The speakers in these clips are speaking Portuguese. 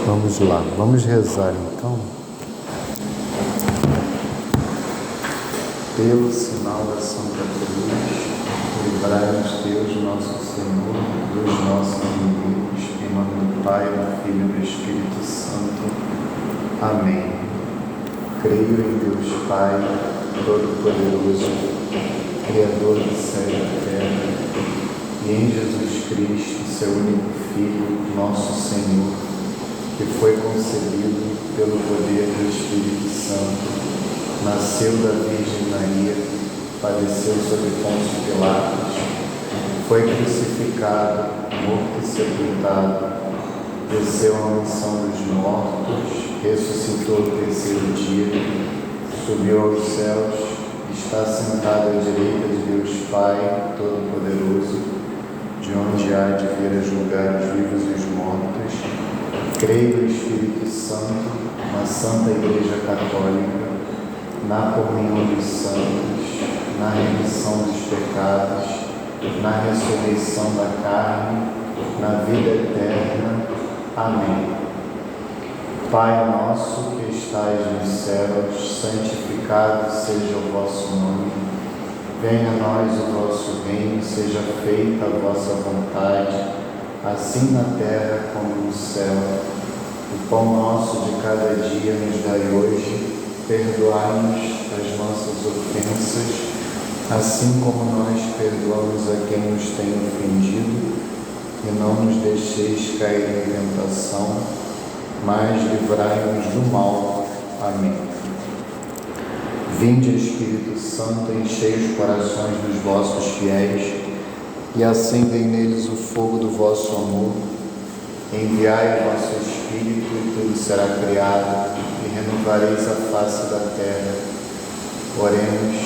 Vamos lá, vamos rezar então. Pelo sinal da Santa Cruz, livrai-nos Deus, nosso Senhor, dos nossos inimigos, em nome do Pai, do Filho e do Espírito Santo. Amém. Creio em Deus Pai, Todo-Poderoso, Criador do céu e da terra, e em Jesus Cristo, seu único Filho, nosso Senhor, que foi concebido pelo poder do Espírito Santo, nasceu da Virgem Maria, padeceu sob Pôncio Pilatos, foi crucificado, morto e sepultado, desceu à mansão dos mortos, ressuscitou no terceiro dia, subiu aos céus, está sentado à direita de Deus Pai Todo-Poderoso, de onde há de vir a julgar os vivos e os mortos. Creio no Espírito Santo, na Santa Igreja Católica, na comunhão dos santos, na remissão dos pecados, na ressurreição da carne, na vida eterna. Amém. Pai nosso que estais nos céus, santificado seja o vosso nome. Venha a nós o vosso reino, seja feita a vossa vontade, assim na terra como no céu. O pão nosso de cada dia nos dai hoje. Perdoai-nos as nossas ofensas, assim como nós perdoamos a quem nos tem ofendido, e não nos deixeis cair em tentação, mas livrai-nos do mal. Amém. Vinde, Espírito Santo, enchei os corações dos vossos fiéis e acendei neles o fogo do vosso amor. Enviai o vosso Espírito e tudo será criado, e renovareis a face da terra. Oremos,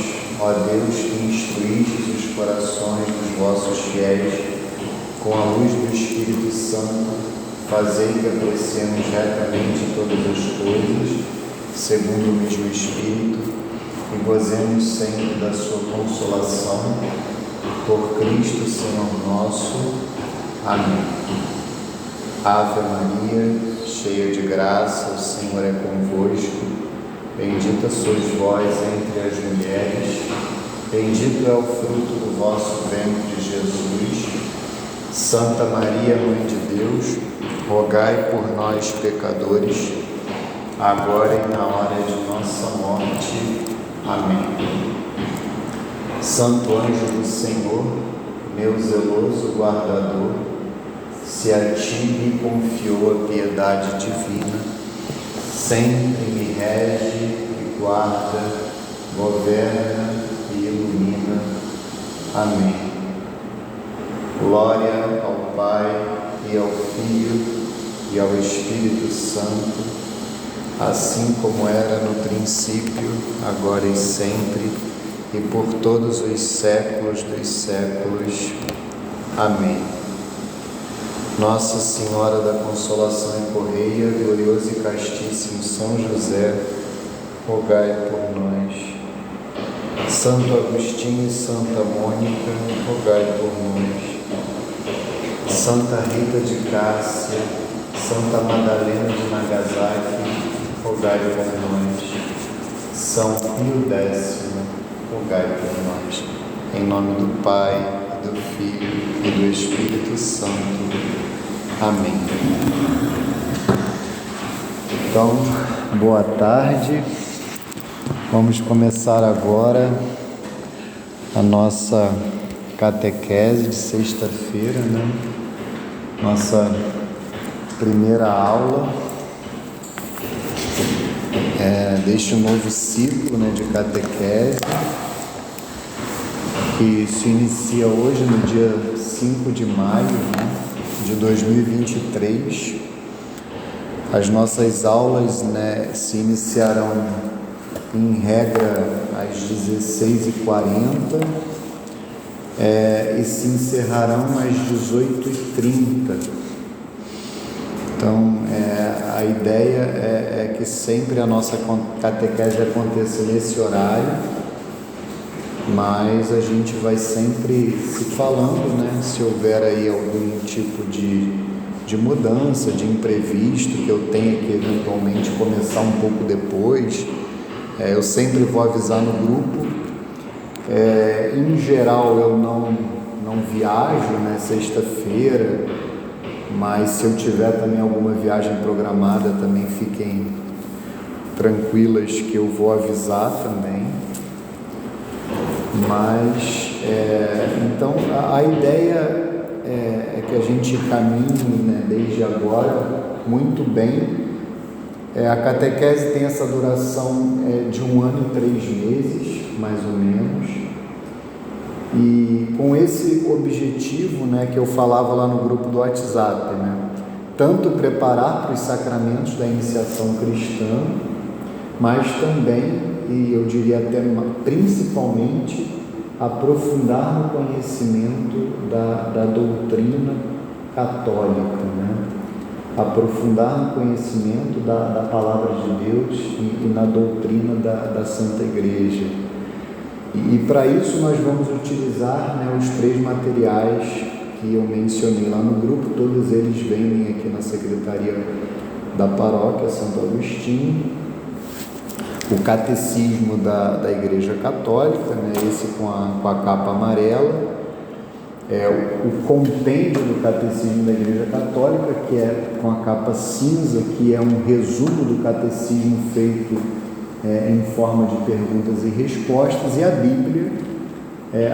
ó Deus, que instruístes os corações dos vossos fiéis, com a luz do Espírito Santo, fazei que apreciemos retamente todas as coisas, segundo o mesmo Espírito, e gozemos sempre da sua consolação. Por Cristo, Senhor nosso. Amém. Ave Maria, cheia de graça, o Senhor é convosco. Bendita sois vós entre as mulheres, bendito é o fruto do vosso ventre, Jesus. Santa Maria, Mãe de Deus, rogai por nós, pecadores, agora e na hora de nossa morte. Amém. Santo anjo do Senhor, meu zeloso guardador, se a ti me confiou a piedade divina, sempre me rege e guarda, governa e ilumina. Amém. Glória ao Pai e ao Filho e ao Espírito Santo, assim como era no princípio, agora e sempre, e por todos os séculos dos séculos. Amém. Nossa Senhora da Consolação e Correia, glorioso e castíssimo São José, rogai por nós. Santo Agostinho e Santa Mônica, rogai por nós. Santa Rita de Cássia, Santa Madalena de Nagasaki, rogai por nós. São Pio X, rogai por nós. Em nome do Pai, do Filho e do Espírito Santo. Amém. Então, boa tarde. Vamos começar agora a nossa catequese de sexta-feira, né? Nossa primeira aula deste novo ciclo, né, de catequese, que se inicia hoje, no dia 5 de maio, né, de 2023. As nossas aulas, né, se iniciarão em regra às 16h40 e se encerrarão às 18h30. Então, a ideia é que sempre a nossa catequese aconteça nesse horário, mas a gente vai sempre se falando, né? Se houver aí algum tipo de de mudança, de imprevisto, que eu tenha que eventualmente começar um pouco depois, eu sempre vou avisar no grupo. Em geral eu não viajo, né, sexta-feira, mas se eu tiver também alguma viagem programada, também fiquem tranquilas que eu vou avisar também. Mas, então, a ideia é que a gente caminhe, né, desde agora muito bem. A catequese tem essa duração de 1 ano e 3 meses, mais ou menos. E com esse objetivo, né, que eu falava lá no grupo do WhatsApp, né, tanto preparar para os sacramentos da iniciação cristã, mas também, e eu diria até principalmente, aprofundar no conhecimento da doutrina católica, né? Aprofundar no conhecimento da palavra de Deus e na doutrina da Santa Igreja. E para isso nós vamos utilizar, né, os 3 materiais que eu mencionei lá no grupo. Todos eles vendem aqui na secretaria da paróquia Santo Agostinho. O Catecismo da Igreja Católica, né, esse com a capa amarela. O compêndio do Catecismo da Igreja Católica, que é com a capa cinza, que é um resumo do Catecismo feito em forma de perguntas e respostas, e a Bíblia,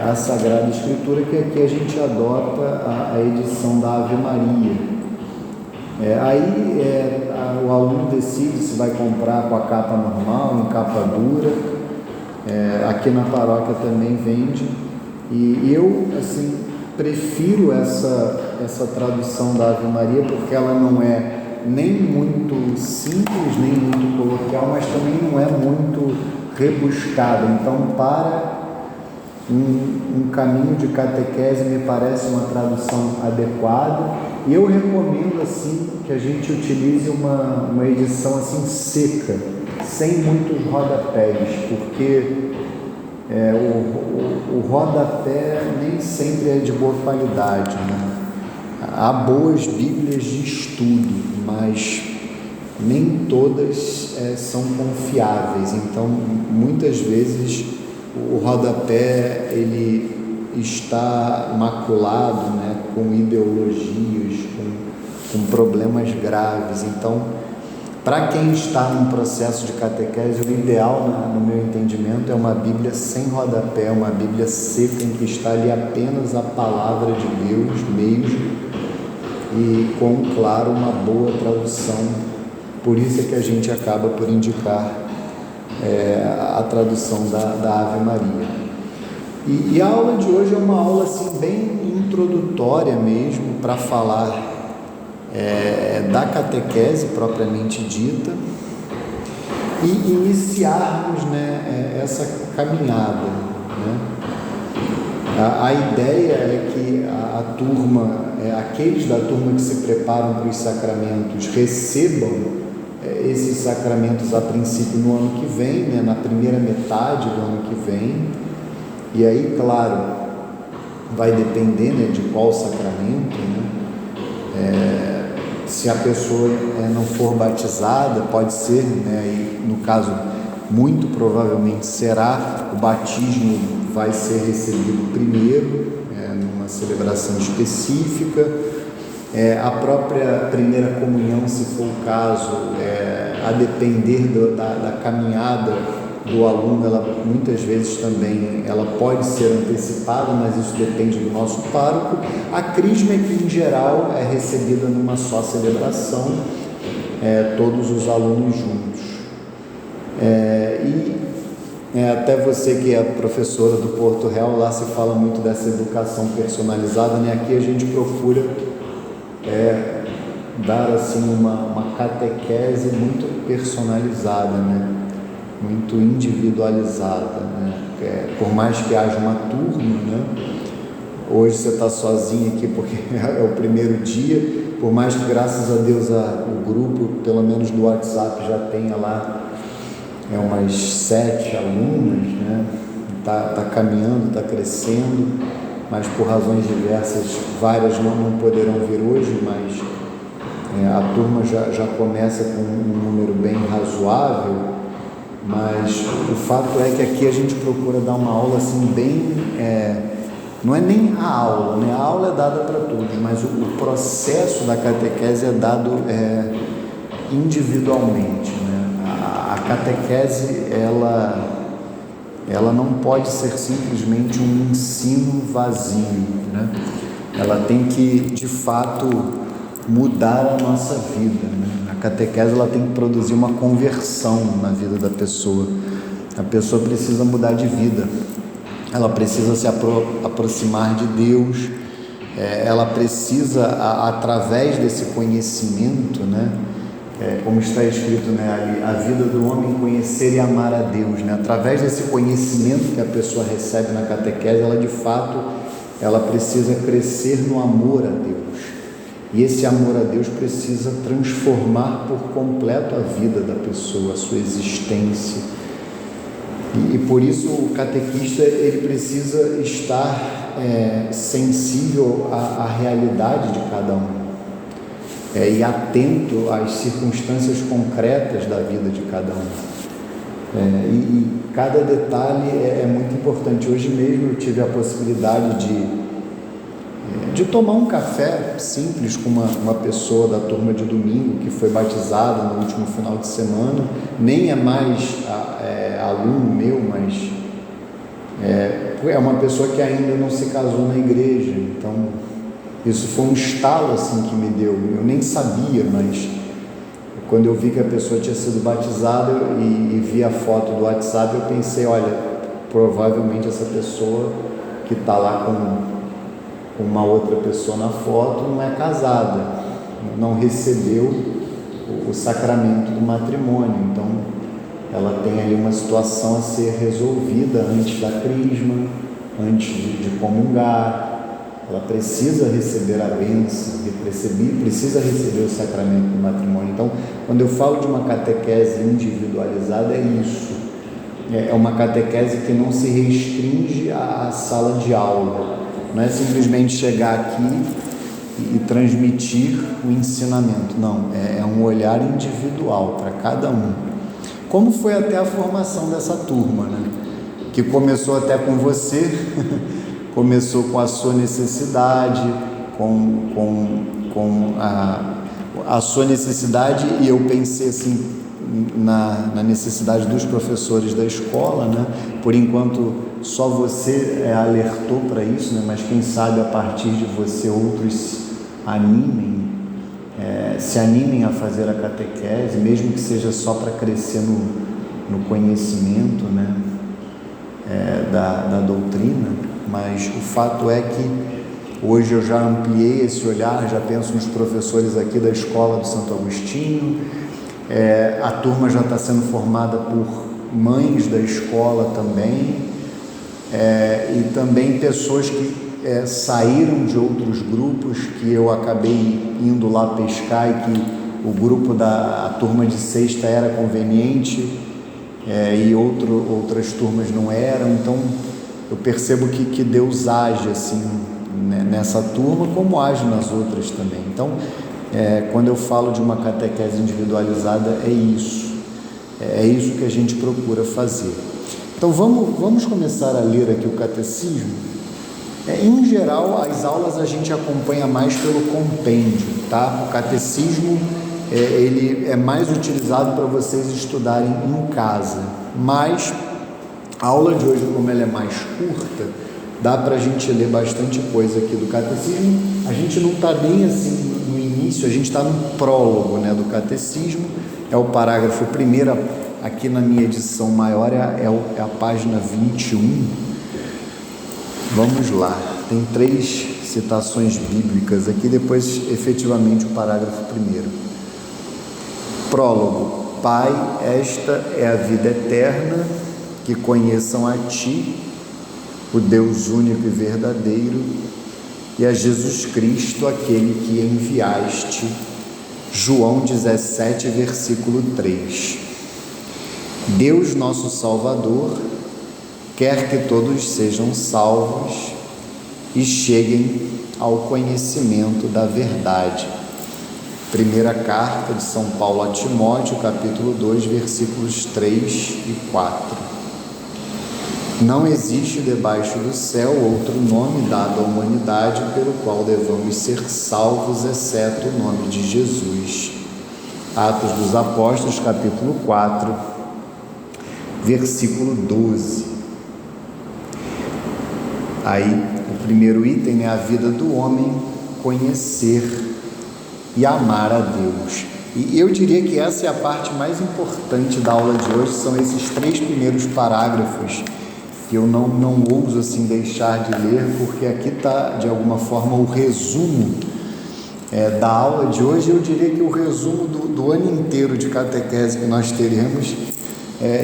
a Sagrada Escritura, que aqui a gente adota a edição da Ave Maria. O aluno decide se vai comprar com a capa normal, em capa dura. Aqui na paróquia também vende, e eu, assim, prefiro essa tradução da Ave Maria, porque ela não é nem muito simples, nem muito coloquial, mas também não é muito rebuscada. Então, para um caminho de catequese, me parece uma tradução adequada. E eu recomendo, assim, que a gente utilize uma edição assim seca, sem muitos rodapés, porque o rodapé nem sempre é de boa qualidade, né? Há boas Bíblias de estudo, mas nem todas são confiáveis. Então, muitas vezes o rodapé ele está maculado, né, com ideologias, com problemas graves. Então, para quem está num processo de catequese, o ideal, no meu entendimento, é uma Bíblia sem rodapé, uma Bíblia seca, em que está ali apenas a palavra de Deus mesmo, e com, claro, uma boa tradução. Por isso é que a gente acaba por indicar a tradução da Ave Maria. E a aula de hoje é uma aula assim, bem introdutória mesmo, para falar da catequese propriamente dita e iniciarmos, né, essa caminhada, né? A ideia é que a turma, aqueles da turma que se preparam para os sacramentos, recebam esses sacramentos a princípio no ano que vem, né, na primeira metade do ano que vem. E aí, claro, vai depender, né, de qual sacramento, né? Se a pessoa não for batizada, pode ser, né, e no caso, muito provavelmente será, o batismo vai ser recebido primeiro, numa celebração específica. A própria primeira comunhão, se for o caso, a depender da caminhada do aluno, ela muitas vezes também ela pode ser antecipada, mas isso depende do nosso pároco. A crisma é que, em geral, é recebida numa só celebração, todos os alunos juntos. Até você que é professora do Porto Real, lá se fala muito dessa educação personalizada, né? Aqui a gente procura dar assim uma catequese muito personalizada, né? Muito individualizada, né? Por mais que haja uma turma, né? Hoje você está sozinho aqui porque é o primeiro dia, por mais que, graças a Deus, o grupo, pelo menos do WhatsApp, já tenha lá umas 7 alunas, né? Tá caminhando, está crescendo, mas por razões diversas, várias não poderão vir hoje, mas a turma já começa com um número bem razoável, mas o fato é que aqui a gente procura dar uma aula assim bem... não é nem a aula, né? A aula é dada para todos, mas o processo da catequese é dado individualmente, né? A catequese, ela não pode ser simplesmente um ensino vazio, né? Ela tem que, de fato, mudar a nossa vida, né? A catequese, ela tem que produzir uma conversão na vida da pessoa. A pessoa precisa mudar de vida, ela precisa se aproximar de Deus, ela precisa, através desse conhecimento, né? Como está escrito, né, ali, a vida do homem conhecer e amar a Deus, né? Através desse conhecimento que a pessoa recebe na catequese, ela de fato, ela precisa crescer no amor a Deus, e esse amor a Deus precisa transformar por completo a vida da pessoa, a sua existência, e por isso o catequista, ele precisa estar sensível à realidade de cada um, e atento às circunstâncias concretas da vida de cada um. E cada detalhe é muito importante. Hoje mesmo eu tive a possibilidade de tomar um café simples com uma pessoa da turma de domingo que foi batizada no último final de semana. Nem é mais aluno meu, mas é uma pessoa que ainda não se casou na igreja. Então isso foi um estalo assim que me deu. Eu nem sabia, mas quando eu vi que a pessoa tinha sido batizada e vi a foto do WhatsApp, eu pensei, olha, provavelmente essa pessoa que está lá com uma outra pessoa na foto não é casada, não recebeu o sacramento do matrimônio. Então ela tem ali uma situação a ser resolvida antes da crisma, antes de comungar. Ela precisa receber a bênção, precisa receber o sacramento do matrimônio. Então, quando eu falo de uma catequese individualizada, é isso. É uma catequese que não se restringe à sala de aula. Não é simplesmente chegar aqui e transmitir o ensinamento. Não, é um olhar individual para cada um. Como foi até a formação dessa turma, né? Que começou até com você... Começou com a sua necessidade, com a sua necessidade, e eu pensei assim na necessidade dos professores da escola, né? Por enquanto só você alertou para isso, né? Mas quem sabe a partir de você outros se animem a fazer a catequese, mesmo que seja só para crescer no conhecimento, né? Da doutrina. Mas o fato é que hoje eu já ampliei esse olhar, já penso nos professores aqui da escola do Santo Agostinho, a turma já está sendo formada por mães da escola também, e também pessoas que saíram de outros grupos, que eu acabei indo lá pescar, e que o grupo a turma de sexta era conveniente, e outras turmas não eram. Então eu percebo que Deus age assim, né, nessa turma, como age nas outras também. Então, quando eu falo de uma catequese individualizada, é isso que a gente procura fazer. Então vamos começar a ler aqui o catecismo. Em geral, as aulas a gente acompanha mais pelo compêndio, tá? O catecismo ele é mais utilizado para vocês estudarem em casa, mas a aula de hoje, como ela é mais curta, dá para a gente ler bastante coisa aqui do catecismo. A gente não está bem assim no início, a gente está no prólogo, né, do catecismo, é o parágrafo 1º, aqui na minha edição maior é a página 21. Vamos lá, tem 3 citações bíblicas aqui, depois efetivamente o parágrafo 1º. Prólogo. Pai, esta é a vida eterna, que conheçam a Ti, o Deus único e verdadeiro, e a Jesus Cristo, aquele que enviaste. João 17, versículo 3. Deus, nosso Salvador, quer que todos sejam salvos e cheguem ao conhecimento da verdade. Primeira carta de São Paulo a Timóteo, capítulo 2, versículos 3 e 4. Não existe debaixo do céu outro nome dado à humanidade pelo qual devamos ser salvos, exceto o nome de Jesus. Atos dos Apóstolos, capítulo 4, versículo 12. Aí, o primeiro item é a vida do homem conhecer e amar a Deus. E eu diria que essa é a parte mais importante da aula de hoje, são esses 3 primeiros parágrafos que eu não ouso assim deixar de ler, porque aqui está de alguma forma o resumo da aula de hoje. Eu diria que o resumo do ano inteiro de catequese que nós teremos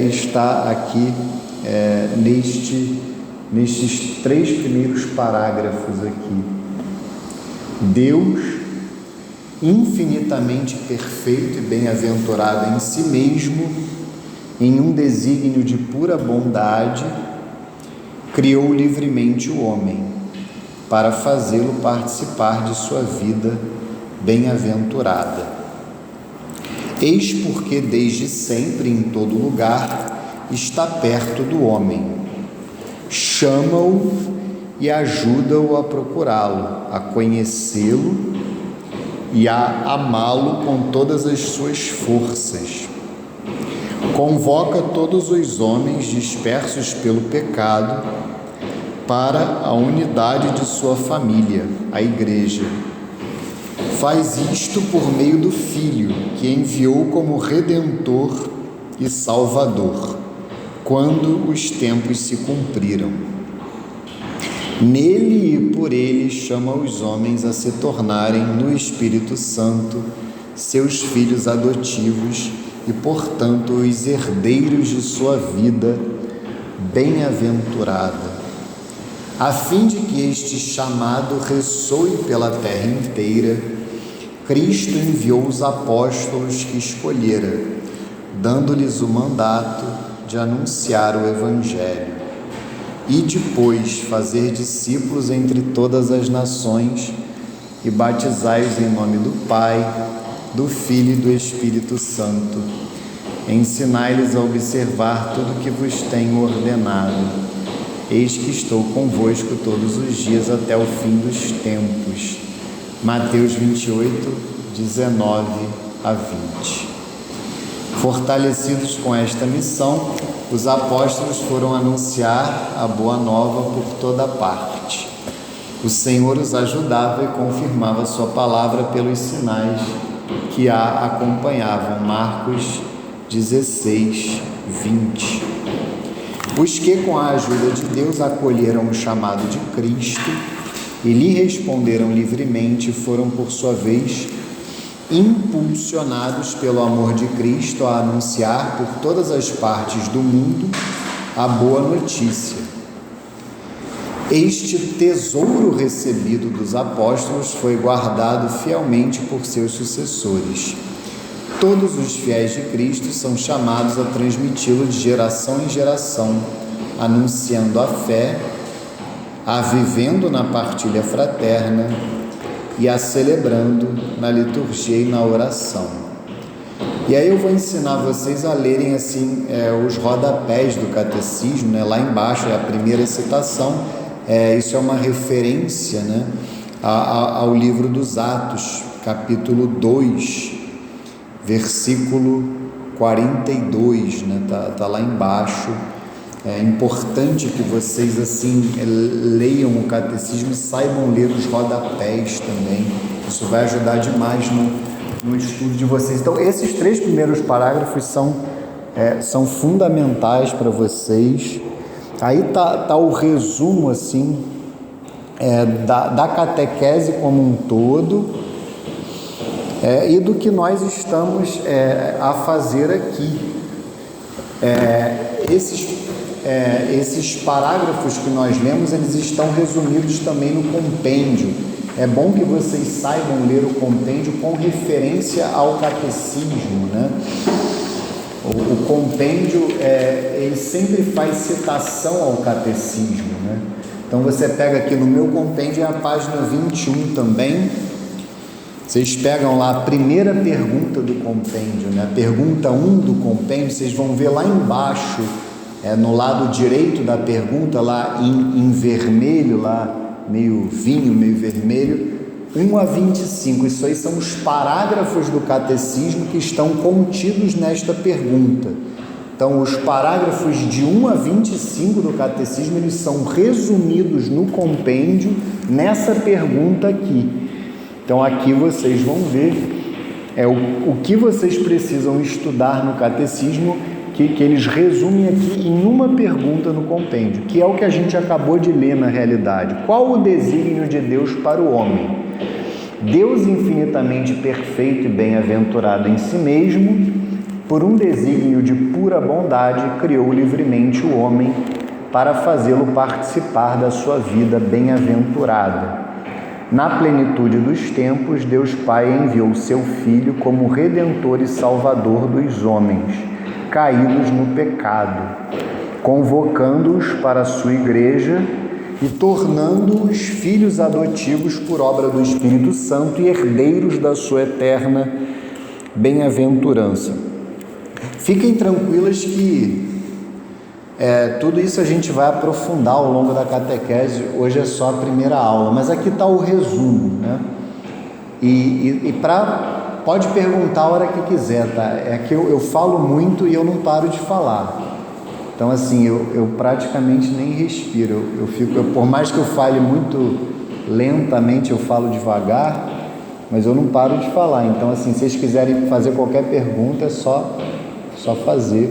está aqui nestes 3 primeiros parágrafos aqui. Deus, infinitamente perfeito e bem-aventurado em si mesmo, em um desígnio de pura bondade, criou livremente o homem, para fazê-lo participar de sua vida bem-aventurada. Eis porque desde sempre, em todo lugar, está perto do homem, chama-o e ajuda-o a procurá-lo, a conhecê-lo e a amá-lo com todas as suas forças. Convoca todos os homens dispersos pelo pecado para a unidade de sua família, a Igreja. Faz isto por meio do Filho, que enviou como Redentor e Salvador, quando os tempos se cumpriram. Nele e por ele chama os homens a se tornarem no Espírito Santo seus filhos adotivos e, portanto, os herdeiros de sua vida bem-aventurada, a fim de que este chamado ressoe pela terra inteira. Cristo enviou os apóstolos que escolhera, dando-lhes o mandato de anunciar o Evangelho e depois fazer discípulos entre todas as nações e batizai-os em nome do Pai, do Filho e do Espírito Santo. Ensinai-lhes a observar tudo o que vos tenho ordenado. Eis que estou convosco todos os dias até o fim dos tempos. Mateus 28, 19 a 20. Fortalecidos com esta missão, os apóstolos foram anunciar a boa nova por toda parte. O Senhor os ajudava e confirmava sua palavra pelos sinais que a acompanhavam. Marcos 16, 20. Os que, com a ajuda de Deus, acolheram o chamado de Cristo e lhe responderam livremente, foram, por sua vez, impulsionados pelo amor de Cristo a anunciar por todas as partes do mundo a boa notícia. Este tesouro recebido dos apóstolos foi guardado fielmente por seus sucessores. Todos os fiéis de Cristo são chamados a transmiti-lo de geração em geração, anunciando a fé, a vivendo na partilha fraterna e a celebrando na liturgia e na oração. E aí eu vou ensinar vocês a lerem assim os rodapés do catecismo, né? Lá embaixo é a primeira citação, isso é uma referência, né, ao livro dos Atos, capítulo 2, versículo 42, né? Tá lá embaixo. É importante que vocês assim leiam o catecismo e saibam ler os rodapés também. Isso vai ajudar demais no estudo de vocês. Então, esses 3 primeiros parágrafos são fundamentais para vocês. Aí tá o resumo assim da catequese como um todo e do que nós estamos a fazer aqui. Esses parágrafos que nós lemos, eles estão resumidos também no compêndio. É bom que vocês saibam ler o compêndio com referência ao catecismo, né? O compêndio, ele sempre faz citação ao catecismo, né? Então você pega aqui no meu compêndio, é a página 21 também, Vocês pegam lá a primeira pergunta do compêndio, né? A pergunta 1 do compêndio, vocês vão ver lá embaixo, no lado direito da pergunta, lá em vermelho, lá meio vinho, meio vermelho, 1 a 25. Isso aí são os parágrafos do catecismo que estão contidos nesta pergunta. Então, os parágrafos de 1 a 25 do catecismo, eles são resumidos no compêndio nessa pergunta aqui. Então, aqui vocês vão ver o que vocês precisam estudar no catecismo, que eles resumem aqui em uma pergunta no compêndio, que é o que a gente acabou de ler na realidade. Qual o desígnio de Deus para o homem? Deus infinitamente perfeito e bem-aventurado em si mesmo, por um desígnio de pura bondade, criou livremente o homem para fazê-lo participar da sua vida bem-aventurada. Na plenitude dos tempos, Deus Pai enviou seu Filho como Redentor e Salvador dos homens, caídos no pecado, convocando-os para a sua igreja e tornando-os filhos adotivos por obra do Espírito Santo e herdeiros da sua eterna bem-aventurança. Fiquem tranquilas que tudo isso a gente vai aprofundar ao longo da catequese. Hoje é só a primeira aula, mas aqui está o resumo, né? Pode perguntar a hora que quiser, tá? É que eu falo muito e eu não paro de falar. Então, assim, eu praticamente nem respiro. Por mais que eu fale muito lentamente, eu falo devagar, mas eu não paro de falar. Então, assim, se vocês quiserem fazer qualquer pergunta, é só fazer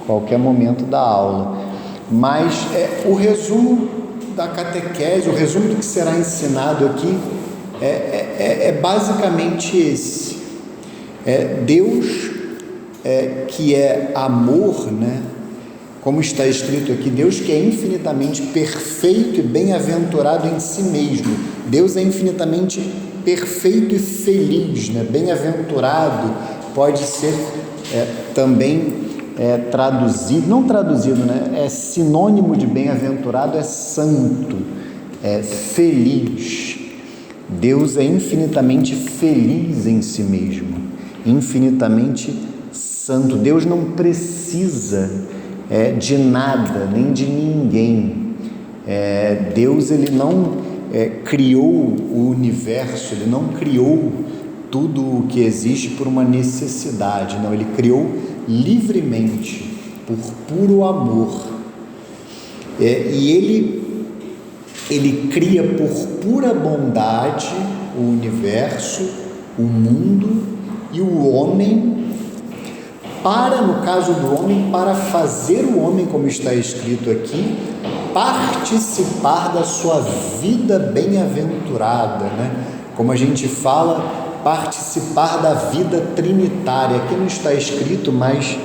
qualquer momento da aula. Mas o resumo da catequese, o resumo do que será ensinado aqui é basicamente esse. Deus, que é amor, né? Como está escrito aqui, Deus que é infinitamente perfeito e bem-aventurado em si mesmo. Deus é infinitamente perfeito e feliz, né? Bem-aventurado pode ser também traduzido, não traduzido, né? É sinônimo de bem-aventurado, é santo, é feliz. Deus é infinitamente feliz em si mesmo, infinitamente santo. Deus não precisa de nada, nem de ninguém. Deus, ele não criou o universo, ele não criou tudo o que existe por uma necessidade, não, ele criou livremente, por puro amor. E ele cria por pura bondade o universo, o mundo e o homem, no caso do homem, para fazer o homem, como está escrito aqui, participar da sua vida bem-aventurada, né? Como a gente fala, participar da vida trinitária. Aqui não está escrito, mas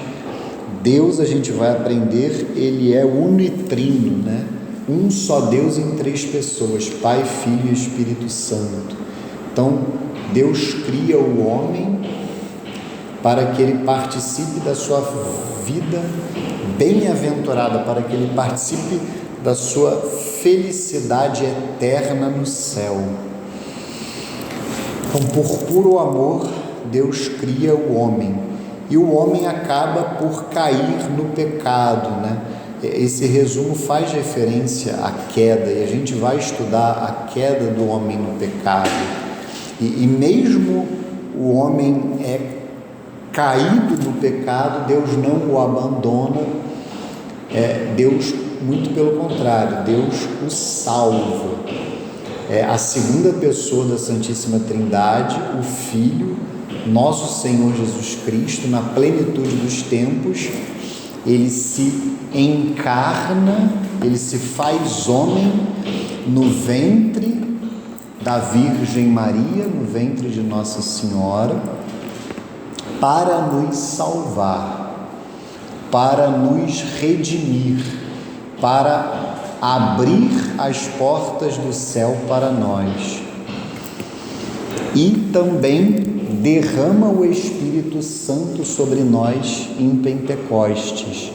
Deus, a gente vai aprender, ele é unitrino, né? Um só Deus em 3 pessoas, Pai, Filho e Espírito Santo. Então, Deus cria o homem para que ele participe da sua vida bem-aventurada, para que ele participe da sua felicidade eterna no céu. Então, por puro amor, Deus cria o homem, e o homem acaba por cair no pecado, né? Esse resumo faz referência à queda, e a gente vai estudar a queda do homem no pecado. E mesmo o homem caído no pecado, Deus não o abandona, Deus, muito pelo contrário, Deus o salva. A segunda pessoa da Santíssima Trindade, o Filho, nosso Senhor Jesus Cristo, na plenitude dos tempos, ele se encarna, ele se faz homem no ventre da Virgem Maria, no ventre de Nossa Senhora, para nos salvar, para nos redimir, para abrir as portas do céu para nós. E também derrama o Espírito Santo sobre nós em Pentecostes.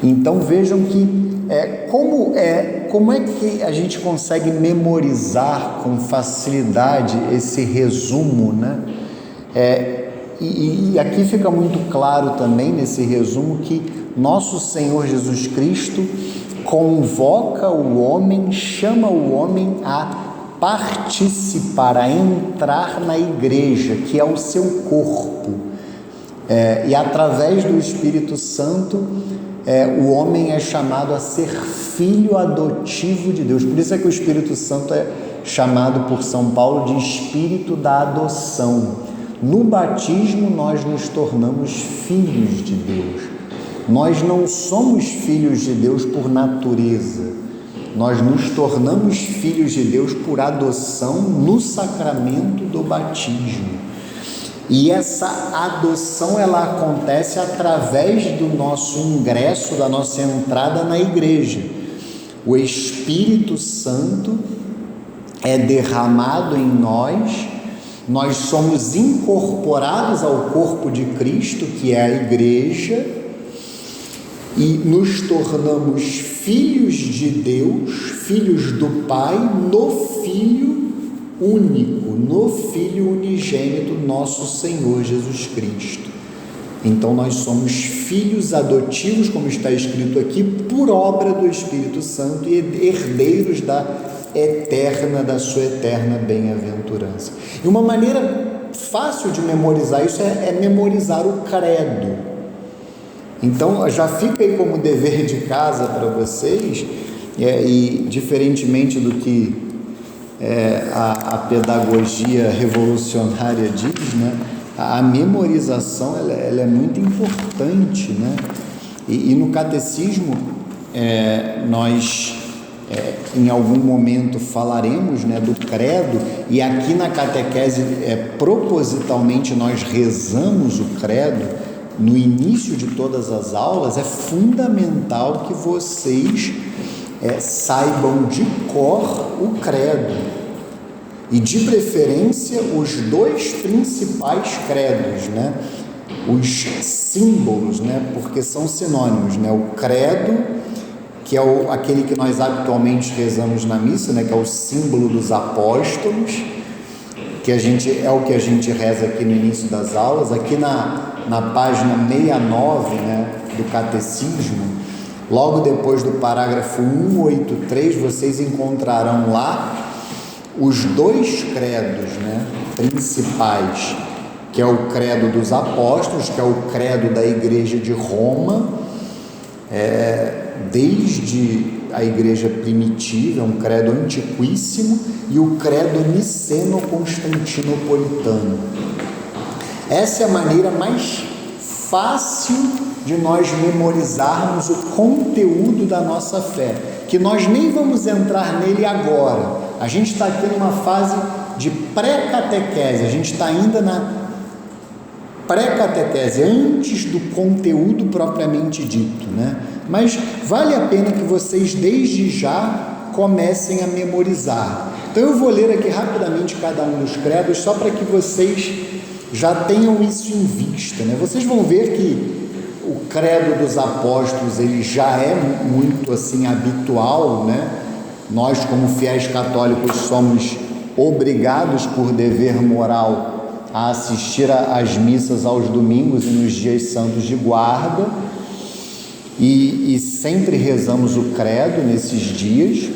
Então vejam que como é que a gente consegue memorizar com facilidade esse resumo, né? E aqui fica muito claro também nesse resumo que nosso Senhor Jesus Cristo convoca o homem, chama o homem a participar, a entrar na igreja, que é o seu corpo. E através do Espírito Santo, o homem é chamado a ser filho adotivo de Deus. Por isso é que o Espírito Santo é chamado por São Paulo de Espírito da adoção. No batismo nós nos tornamos filhos de Deus. Nós não somos filhos de Deus por natureza. Nós nos tornamos filhos de Deus por adoção no sacramento do batismo. E essa adoção ela acontece através do nosso ingresso, da nossa entrada na igreja. O Espírito Santo é derramado em nós, nós somos incorporados ao corpo de Cristo, que é a igreja, e nos tornamos filhos de Deus, filhos do Pai, no Filho único, no Filho unigênito, nosso Senhor Jesus Cristo. Então nós somos filhos adotivos, como está escrito aqui, por obra do Espírito Santo e herdeiros da sua eterna bem-aventurança. E uma maneira fácil de memorizar isso é memorizar o credo. Então já fica aí como dever de casa para vocês, e diferentemente do que a pedagogia revolucionária diz, né? A memorização ela é muito importante, né? E no catecismo nós em algum momento falaremos, né, do credo, e aqui na catequese propositalmente nós rezamos o credo no início de todas as aulas. É fundamental que vocês saibam de cor o credo, e de preferência os dois principais credos, né? Os símbolos, né? Porque são sinônimos, né? O credo, que é aquele que nós habitualmente rezamos na missa, né? Que é o símbolo dos apóstolos, que é o que a gente reza aqui no início das aulas. Aqui na página 69, né, do catecismo, logo depois do parágrafo 183, vocês encontrarão lá os dois credos, né, principais, que é o credo dos apóstolos, que é o credo da igreja de Roma, desde a igreja primitiva, é um credo antiquíssimo, e o credo niceno-constantinopolitano. Essa é a maneira mais fácil de nós memorizarmos o conteúdo da nossa fé, que nós nem vamos entrar nele agora. A gente está aqui numa fase de pré-catequese, a gente está ainda na pré-catequese, antes do conteúdo propriamente dito, né? Mas vale a pena que vocês desde já comecem a memorizar. Então eu vou ler aqui rapidamente cada um dos credos, só para que vocês já tenham isso em vista, né? Vocês vão ver que o credo dos apóstolos ele já é muito assim habitual, né? Nós, como fiéis católicos, somos obrigados por dever moral a assistir às missas aos domingos e nos dias santos de guarda, e sempre rezamos o credo nesses dias.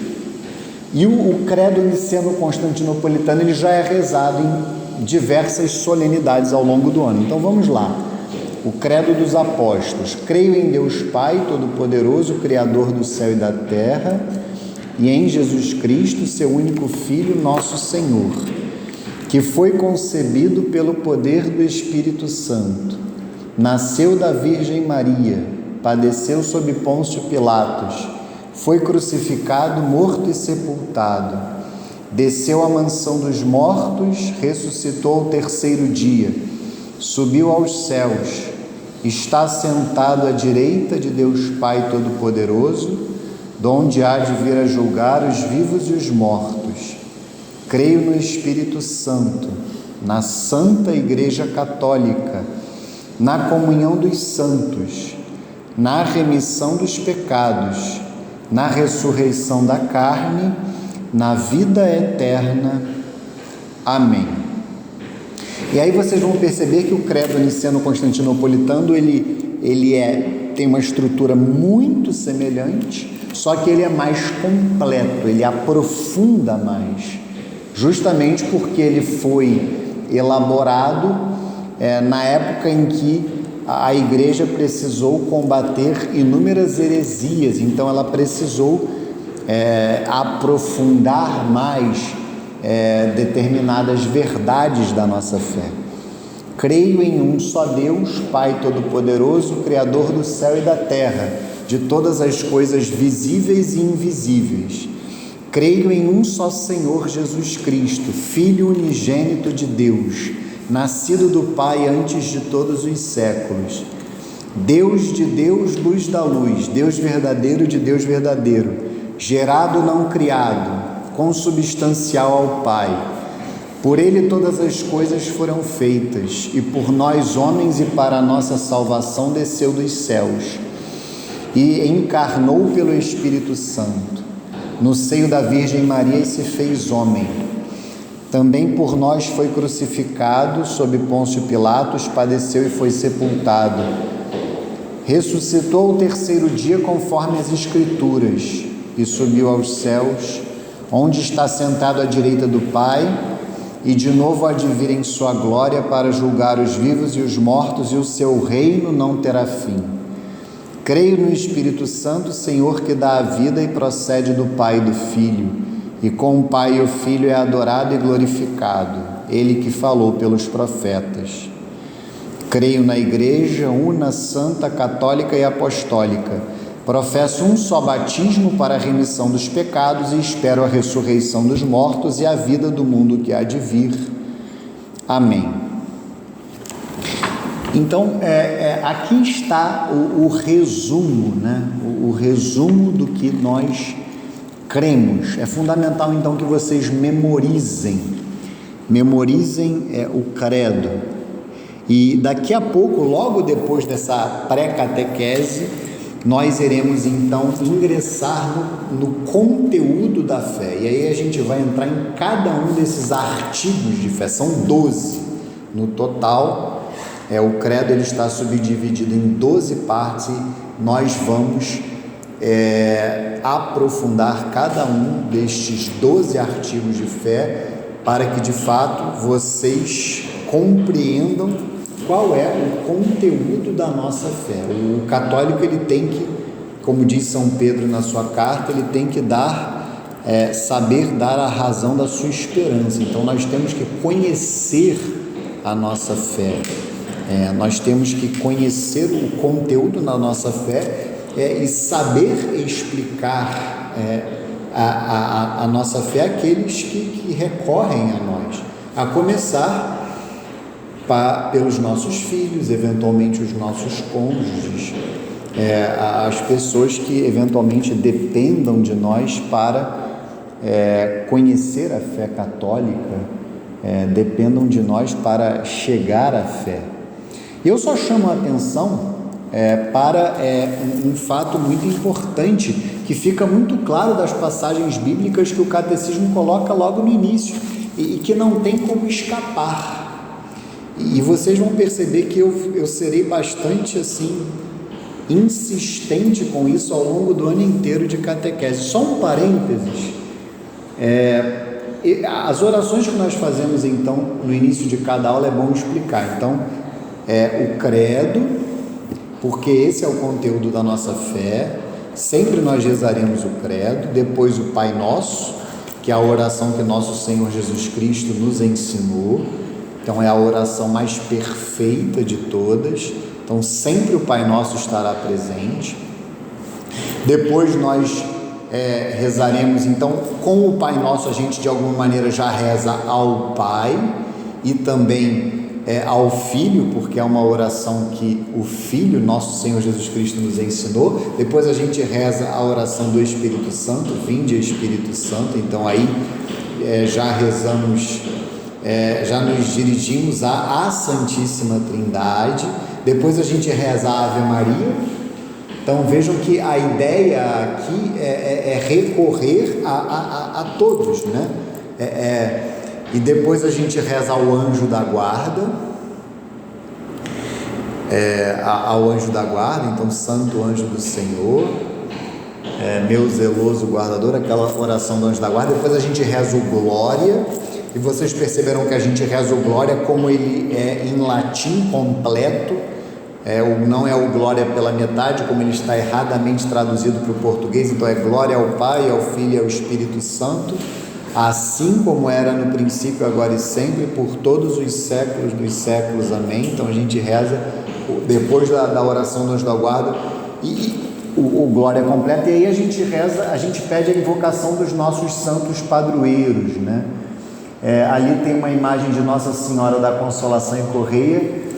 E o credo niceno-constantinopolitano ele já é rezado em diversas solenidades ao longo do ano. Então vamos lá. O credo dos apóstolos: creio em Deus Pai Todo-Poderoso, Criador do céu e da terra, e em Jesus Cristo, seu único Filho, nosso Senhor, que foi concebido pelo poder do Espírito Santo, nasceu da Virgem Maria, padeceu sob Pôncio Pilatos, foi crucificado, morto e sepultado, desceu à mansão dos mortos, ressuscitou ao terceiro dia, subiu aos céus, está sentado à direita de Deus Pai Todo-Poderoso, donde há de vir a julgar os vivos e os mortos. Creio no Espírito Santo, na Santa Igreja Católica, na comunhão dos santos, na remissão dos pecados, na ressurreição da carne, na vida eterna. Amém. E aí vocês vão perceber que o credo niceno-constantinopolitano tem uma estrutura muito semelhante, só que ele é mais completo, ele aprofunda mais, justamente porque ele foi elaborado na época em que a igreja precisou combater inúmeras heresias, então ela precisou aprofundar mais determinadas verdades da nossa fé. Creio em um só Deus, Pai Todo-Poderoso, Criador do céu e da terra, de todas as coisas visíveis e invisíveis. Creio em um só Senhor Jesus Cristo, Filho unigênito de Deus, nascido do Pai antes de todos os séculos. Deus de Deus, luz da luz, Deus verdadeiro de Deus verdadeiro, gerado não criado, consubstancial ao Pai. Por ele todas as coisas foram feitas, e por nós homens e para a nossa salvação desceu dos céus, e encarnou pelo Espírito Santo, no seio da Virgem Maria e se fez homem. Também por nós foi crucificado, sob Pôncio Pilatos, padeceu e foi sepultado. Ressuscitou ao terceiro dia conforme as Escrituras, e subiu aos céus, onde está sentado à direita do Pai, e de novo há de vir em sua glória para julgar os vivos e os mortos, e o seu reino não terá fim. Creio no Espírito Santo, Senhor, que dá a vida e procede do Pai e do Filho, e com o Pai e o Filho é adorado e glorificado, ele que falou pelos profetas. Creio na Igreja, una, santa, católica e apostólica. Professo um só batismo para a remissão dos pecados e espero a ressurreição dos mortos e a vida do mundo que há de vir. Amém. Então, aqui está o resumo, né? O resumo do que nós cremos. É fundamental, então, que vocês memorizem o credo. E daqui a pouco, logo depois dessa pré-catequese, nós iremos então ingressar no conteúdo da fé, e aí a gente vai entrar em cada um desses artigos de fé, são 12 no total. O credo ele está subdividido em 12 partes e nós vamos aprofundar cada um destes 12 artigos de fé para que de fato vocês compreendam qual é o conteúdo da nossa fé. O católico ele tem que, como diz São Pedro na sua carta, ele tem que saber dar a razão da sua esperança. Então nós temos que conhecer a nossa fé, nós temos que conhecer o conteúdo da nossa fé e saber explicar a nossa fé àqueles que recorrem a nós, a começar pelos nossos filhos, eventualmente os nossos cônjuges, as pessoas que eventualmente dependam de nós para conhecer a fé católica, dependam de nós para chegar à fé. Eu só chamo a atenção para um fato muito importante, que fica muito claro das passagens bíblicas que o catecismo coloca logo no início, e que não tem como escapar. E vocês vão perceber que eu serei bastante assim insistente com isso ao longo do ano inteiro de catequese. Só um parênteses, as orações que nós fazemos então no início de cada aula é bom explicar. Então, o credo, porque esse é o conteúdo da nossa fé, sempre nós rezaremos o credo, depois o Pai Nosso, que é a oração que nosso Senhor Jesus Cristo nos ensinou. Então é a oração mais perfeita de todas, então sempre o Pai Nosso estará presente. Depois nós rezaremos, então com o Pai Nosso a gente de alguma maneira já reza ao Pai e também ao Filho, porque é uma oração que o Filho, nosso Senhor Jesus Cristo, nos ensinou. Depois a gente reza a oração do Espírito Santo, vinde Espírito Santo, então aí já rezamos, já nos dirigimos à Santíssima Trindade. Depois a gente reza a Ave Maria, Então vejam que a ideia aqui é recorrer a todos, né? E depois a gente reza ao anjo da guarda, ao anjo da guarda, então santo anjo do Senhor, meu zeloso guardador, aquela oração do anjo da guarda. Depois a gente reza o glória, e vocês perceberam que a gente reza o glória como ele é em latim completo, não é o glória pela metade, como ele está erradamente traduzido para o português. Então é glória ao Pai, ao Filho e ao Espírito Santo, assim como era no princípio, agora e sempre, por todos os séculos dos séculos, amém. Então a gente reza depois da oração do anjo da guarda e o glória completa, e aí a gente reza, a gente pede a invocação dos nossos santos padroeiros, né? Ali tem uma imagem de Nossa Senhora da Consolação em Correia,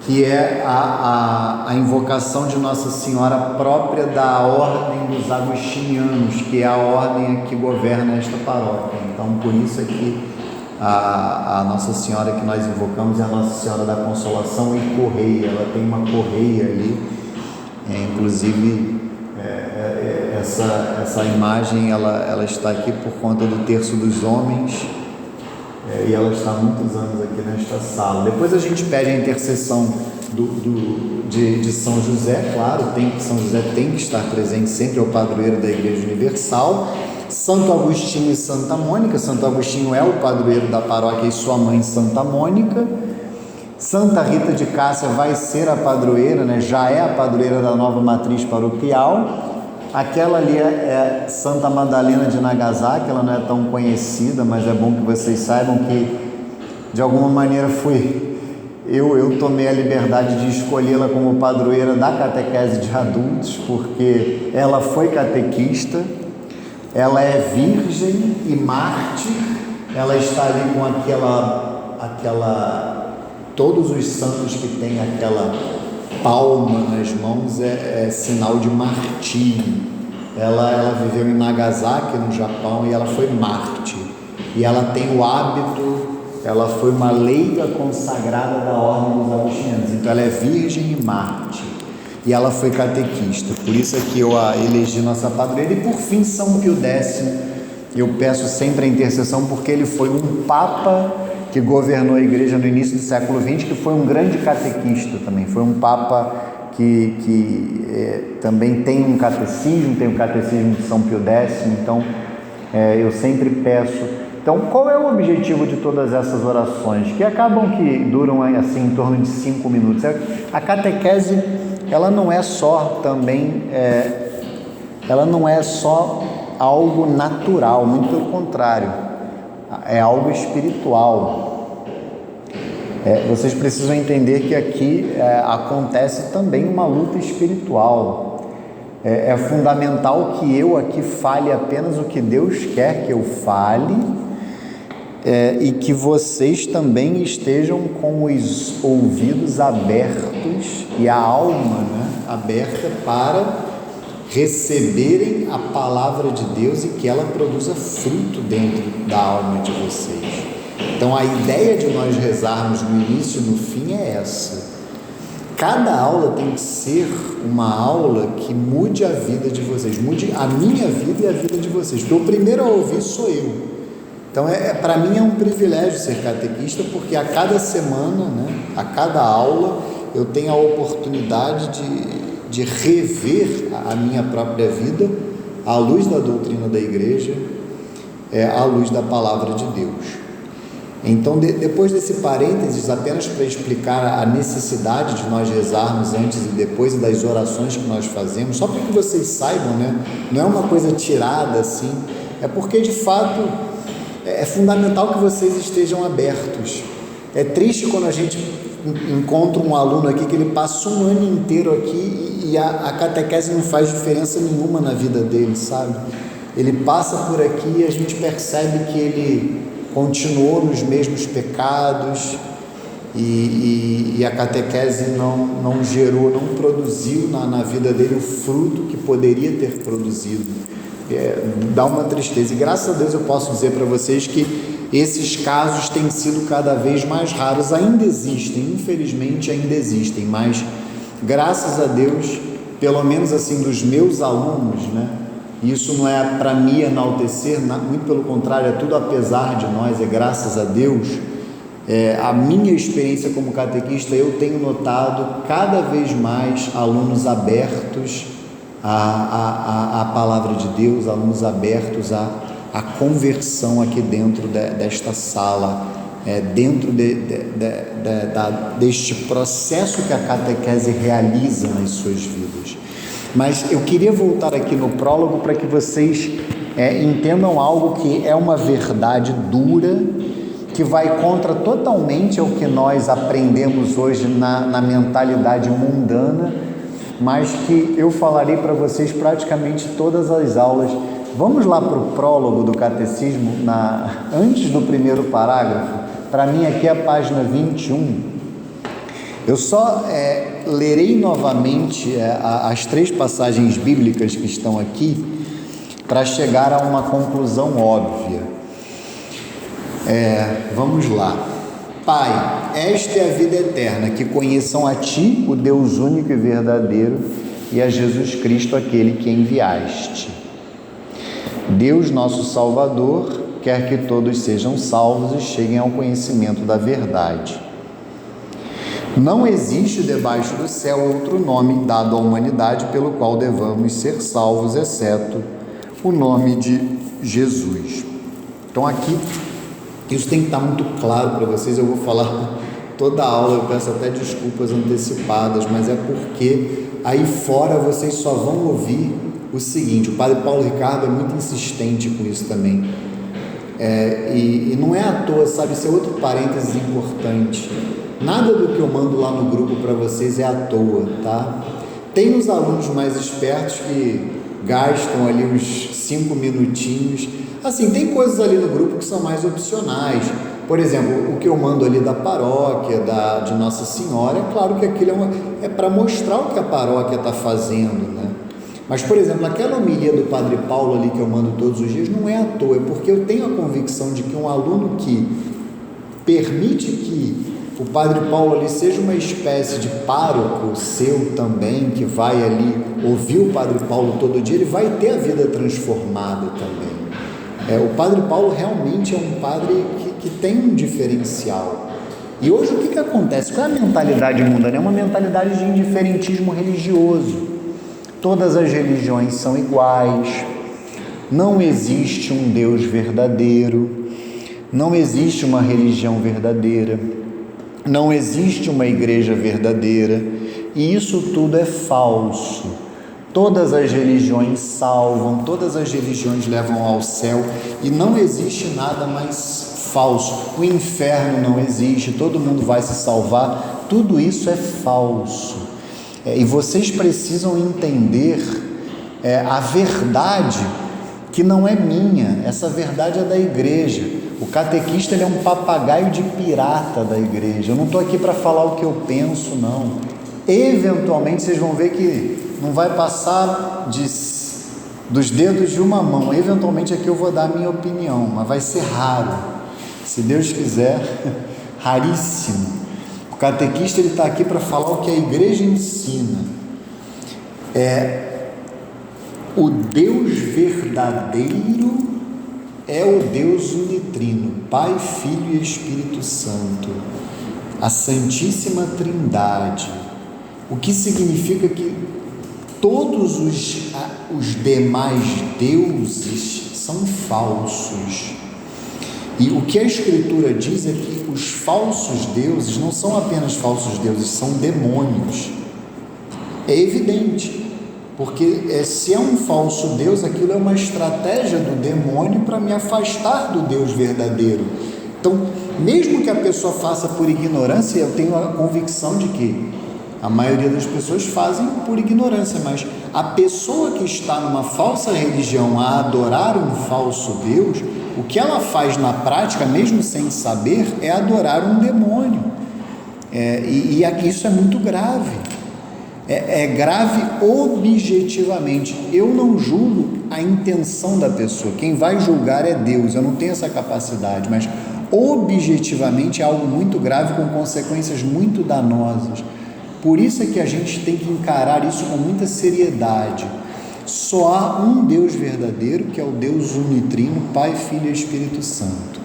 que é a invocação de Nossa Senhora própria da Ordem dos Agostinianos, que é a ordem que governa esta paróquia. Então, por isso é que a Nossa Senhora que nós invocamos é a Nossa Senhora da Consolação em Correia. Ela tem uma correia ali, inclusive essa imagem ela está aqui por conta do Terço dos Homens, e ela está há muitos anos aqui nesta sala. Depois a gente pede a intercessão de São José, claro, São José tem que estar presente sempre, é o padroeiro da Igreja Universal. Santo Agostinho e Santa Mônica. Santo Agostinho é o padroeiro da paróquia e sua mãe Santa Mônica. Santa Rita de Cássia vai ser a padroeira, né? Já é a padroeira da nova matriz paroquial. Aquela ali é Santa Madalena de Nagasaki, ela não é tão conhecida, mas é bom que vocês saibam que, de alguma maneira, eu tomei a liberdade de escolhê-la como padroeira da catequese de adultos, porque ela foi catequista, ela é virgem e mártir, ela está ali com todos os santos que têm aquela palma nas mãos é sinal de martírio. Ela viveu em Nagasaki, no Japão, e ela foi mártir. E ela tem o hábito, ela foi uma leiga consagrada da Ordem dos Agostinianos. Então ela é virgem e mártir. E ela foi catequista. Por isso é que eu a elegi nossa padroeira. E por fim, São Pio X. Eu peço sempre a intercessão, porque ele foi um papa que governou a igreja no início do século XX, que foi um grande catequista também. Foi um papa que também tem um catecismo, tem o catecismo de São Pio X. Então eu sempre peço. Então, qual é o objetivo de todas essas orações? Que acabam que duram assim em torno de 5 minutos. A catequese, ela não é só também, ela não é só algo natural, muito pelo contrário, é algo espiritual. Vocês precisam entender que aqui acontece também uma luta espiritual. É fundamental que eu aqui fale apenas o que Deus quer que eu fale, e que vocês também estejam com os ouvidos abertos e a alma, né, aberta para receberem a palavra de Deus e que ela produza fruto dentro da alma de vocês. Então a ideia de nós rezarmos no início e no fim é essa. Cada aula tem que ser uma aula que mude a vida de vocês, mude a minha vida e a vida de vocês, porque o primeiro a ouvir sou eu. Então para mim é um privilégio ser catequista, porque a cada semana, né, a cada aula, eu tenho a oportunidade de rever a minha própria vida à luz da doutrina da igreja, à luz da palavra de Deus. Então, depois desse parênteses, apenas para explicar a necessidade de nós rezarmos antes e depois das orações que nós fazemos, só para que vocês saibam, né? Não é uma coisa tirada assim, é porque de fato é fundamental que vocês estejam abertos. É triste quando a gente encontra um aluno aqui que ele passa um ano inteiro aqui e a catequese não faz diferença nenhuma na vida dele, sabe? Ele passa por aqui e a gente percebe que ele continuou nos mesmos pecados e a catequese não gerou, não produziu na vida dele o fruto que poderia ter produzido. Dá uma tristeza, e graças a Deus eu posso dizer para vocês que esses casos têm sido cada vez mais raros. Ainda existem, infelizmente ainda existem, mas graças a Deus pelo menos assim, dos meus alunos, né? Isso não é para me enaltecer, muito pelo contrário, é tudo apesar de nós, é graças a Deus. A minha experiência como catequista, eu tenho notado cada vez mais alunos abertos à palavra de Deus, alunos abertos à conversão aqui dentro desta sala, dentro deste processo que a catequese realiza nas suas vidas. Mas eu queria voltar aqui no prólogo para que vocês entendam algo que é uma verdade dura, que vai contra totalmente ao que nós aprendemos hoje na mentalidade mundana, mas que eu falarei para vocês praticamente todas as aulas. Vamos lá para o prólogo do catecismo, antes do primeiro parágrafo. Para mim aqui é a página 21. Eu só lerei novamente as 3 passagens bíblicas que estão aqui para chegar a uma conclusão óbvia. Vamos lá. Pai, esta é a vida eterna, que conheçam a Ti, o Deus único e verdadeiro, e a Jesus Cristo, aquele que enviaste. Deus, nosso Salvador, quer que todos sejam salvos e cheguem ao conhecimento da verdade. Não existe debaixo do céu outro nome dado à humanidade pelo qual devamos ser salvos, exceto o nome de Jesus. Então aqui, isso tem que estar muito claro para vocês. Eu vou falar toda a aula, eu peço até desculpas antecipadas, mas é porque aí fora vocês só vão ouvir o seguinte. O padre Paulo Ricardo é muito insistente com isso também, e não é à toa, sabe? Isso é outro parênteses importante. Nada do que eu mando lá no grupo para vocês é à toa, tá? Tem os alunos mais espertos que gastam ali uns 5 minutinhos. Assim, tem coisas ali no grupo que são mais opcionais. Por exemplo, o que eu mando ali da paróquia, de Nossa Senhora, é claro que aquilo é para mostrar o que a paróquia está fazendo, né? Mas, por exemplo, aquela homilia do Padre Paulo ali que eu mando todos os dias não é à toa, é porque eu tenho a convicção de que um aluno que permite que o Padre Paulo ali seja uma espécie de pároco seu também, que vai ali ouvir o Padre Paulo todo dia, ele vai ter a vida transformada também. O Padre Paulo realmente é um padre que tem um diferencial. E hoje o que acontece? Qual é a mentalidade mundana? É uma mentalidade de indiferentismo religioso. Todas as religiões são iguais, não existe um Deus verdadeiro, não existe uma religião verdadeira, não existe uma igreja verdadeira, e isso tudo é falso. Todas as religiões salvam, todas as religiões levam ao céu, e não existe nada mais falso. O inferno não existe, todo mundo vai se salvar, tudo isso é falso. E vocês precisam entender a verdade, que não é minha, essa verdade é da igreja. O catequista, ele é um papagaio de pirata da igreja. Eu não estou aqui para falar o que eu penso, não. Eventualmente vocês vão ver que não vai passar dos dedos de uma mão. Eventualmente aqui eu vou dar a minha opinião, mas vai ser raro. Se Deus quiser, raríssimo. O catequista, ele está aqui para falar o que a igreja ensina. O Deus verdadeiro é o Deus unitrino, Pai, Filho e Espírito Santo, a Santíssima Trindade, o que significa que todos os demais deuses são falsos. E o que a Escritura diz é que os falsos deuses não são apenas falsos deuses, são demônios. É evidente, porque se é um falso Deus, aquilo é uma estratégia do demônio para me afastar do Deus verdadeiro. Então, mesmo que a pessoa faça por ignorância, eu tenho a convicção de que a maioria das pessoas fazem por ignorância, mas a pessoa que está numa falsa religião a adorar um falso Deus, o que ela faz na prática, mesmo sem saber, é adorar um demônio. E isso é muito grave. É grave objetivamente. Eu não julgo a intenção da pessoa. Quem vai julgar é Deus. Eu não tenho essa capacidade, mas objetivamente é algo muito grave, com consequências muito danosas. Por isso é que a gente tem que encarar isso com muita seriedade. Só há um Deus verdadeiro, que é o Deus unitrino, Pai, Filho e Espírito Santo.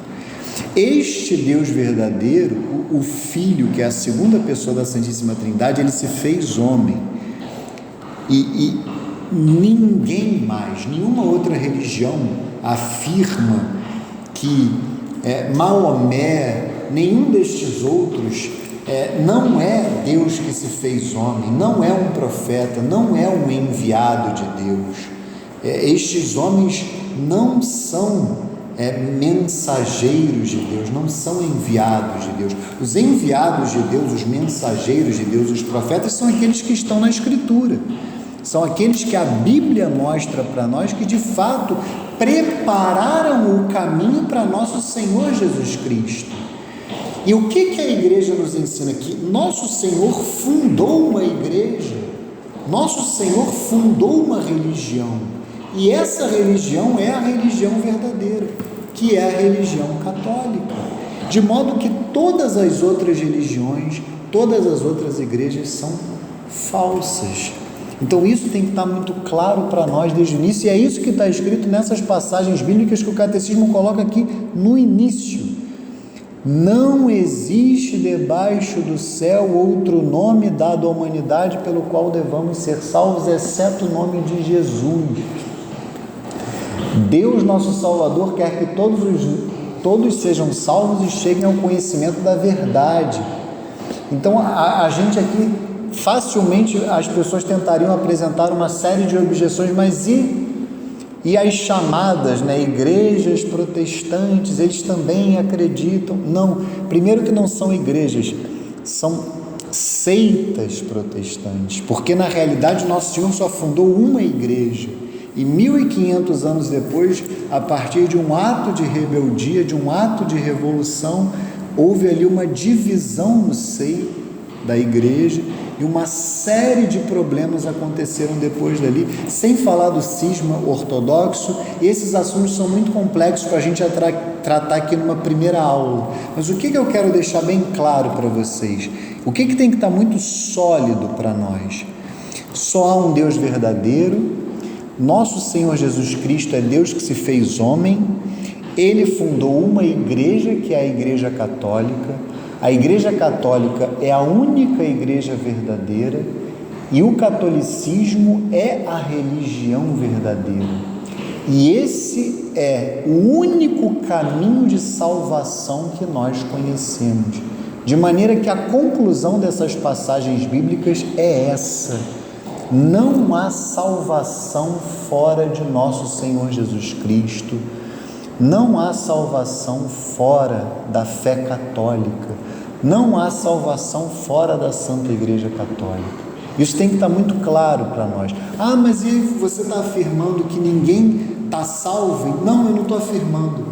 Este Deus verdadeiro, o Filho, que é a segunda pessoa da Santíssima Trindade, ele se fez homem. E ninguém mais, nenhuma outra religião afirma que Maomé, nenhum destes outros, não é Deus que se fez homem, não é um profeta, não é um enviado de Deus. Estes homens não são mensageiros de Deus, não são enviados de Deus. Os enviados de Deus, os mensageiros de Deus, os profetas, são aqueles que estão na Escritura, são aqueles que a Bíblia mostra para nós, que de fato prepararam o caminho para nosso Senhor Jesus Cristo. E o que a igreja nos ensina aqui? Nosso Senhor fundou uma igreja, nosso Senhor fundou uma religião, e essa religião é a religião verdadeira, que é a religião católica, de modo que todas as outras religiões, todas as outras igrejas são falsas. Então isso tem que estar muito claro para nós desde o início, e é isso que está escrito nessas passagens bíblicas que o Catecismo coloca aqui no início. Não existe debaixo do céu outro nome dado à humanidade pelo qual devamos ser salvos, exceto o nome de Jesus. Deus, nosso Salvador, quer que todos sejam salvos e cheguem ao conhecimento da verdade. Então a gente aqui, facilmente as pessoas tentariam apresentar uma série de objeções, mas e as chamadas, igrejas protestantes, eles também acreditam? Não, primeiro que não são igrejas, são seitas protestantes, porque na realidade Nosso Senhor só fundou uma igreja, e 1500 anos depois, a partir de um ato de rebeldia, de um ato de revolução, houve ali uma divisão no seio da igreja, e uma série de problemas aconteceram depois dali, sem falar do cisma ortodoxo. Esses assuntos são muito complexos para a gente tratar aqui numa primeira aula, mas o que eu quero deixar bem claro para vocês, o que tem que estar muito sólido para nós? Só há um Deus verdadeiro, nosso Senhor Jesus Cristo é Deus que se fez homem, ele fundou uma igreja, que é a Igreja Católica. A Igreja Católica é a única igreja verdadeira, e o catolicismo é a religião verdadeira, e esse é o único caminho de salvação que nós conhecemos, de maneira que a conclusão dessas passagens bíblicas é essa: não há salvação fora de nosso Senhor Jesus Cristo, não há salvação fora da fé católica, não há salvação fora da Santa Igreja Católica. Isso tem que estar muito claro para nós. Mas e você está afirmando que ninguém está salvo? Não, eu não estou afirmando.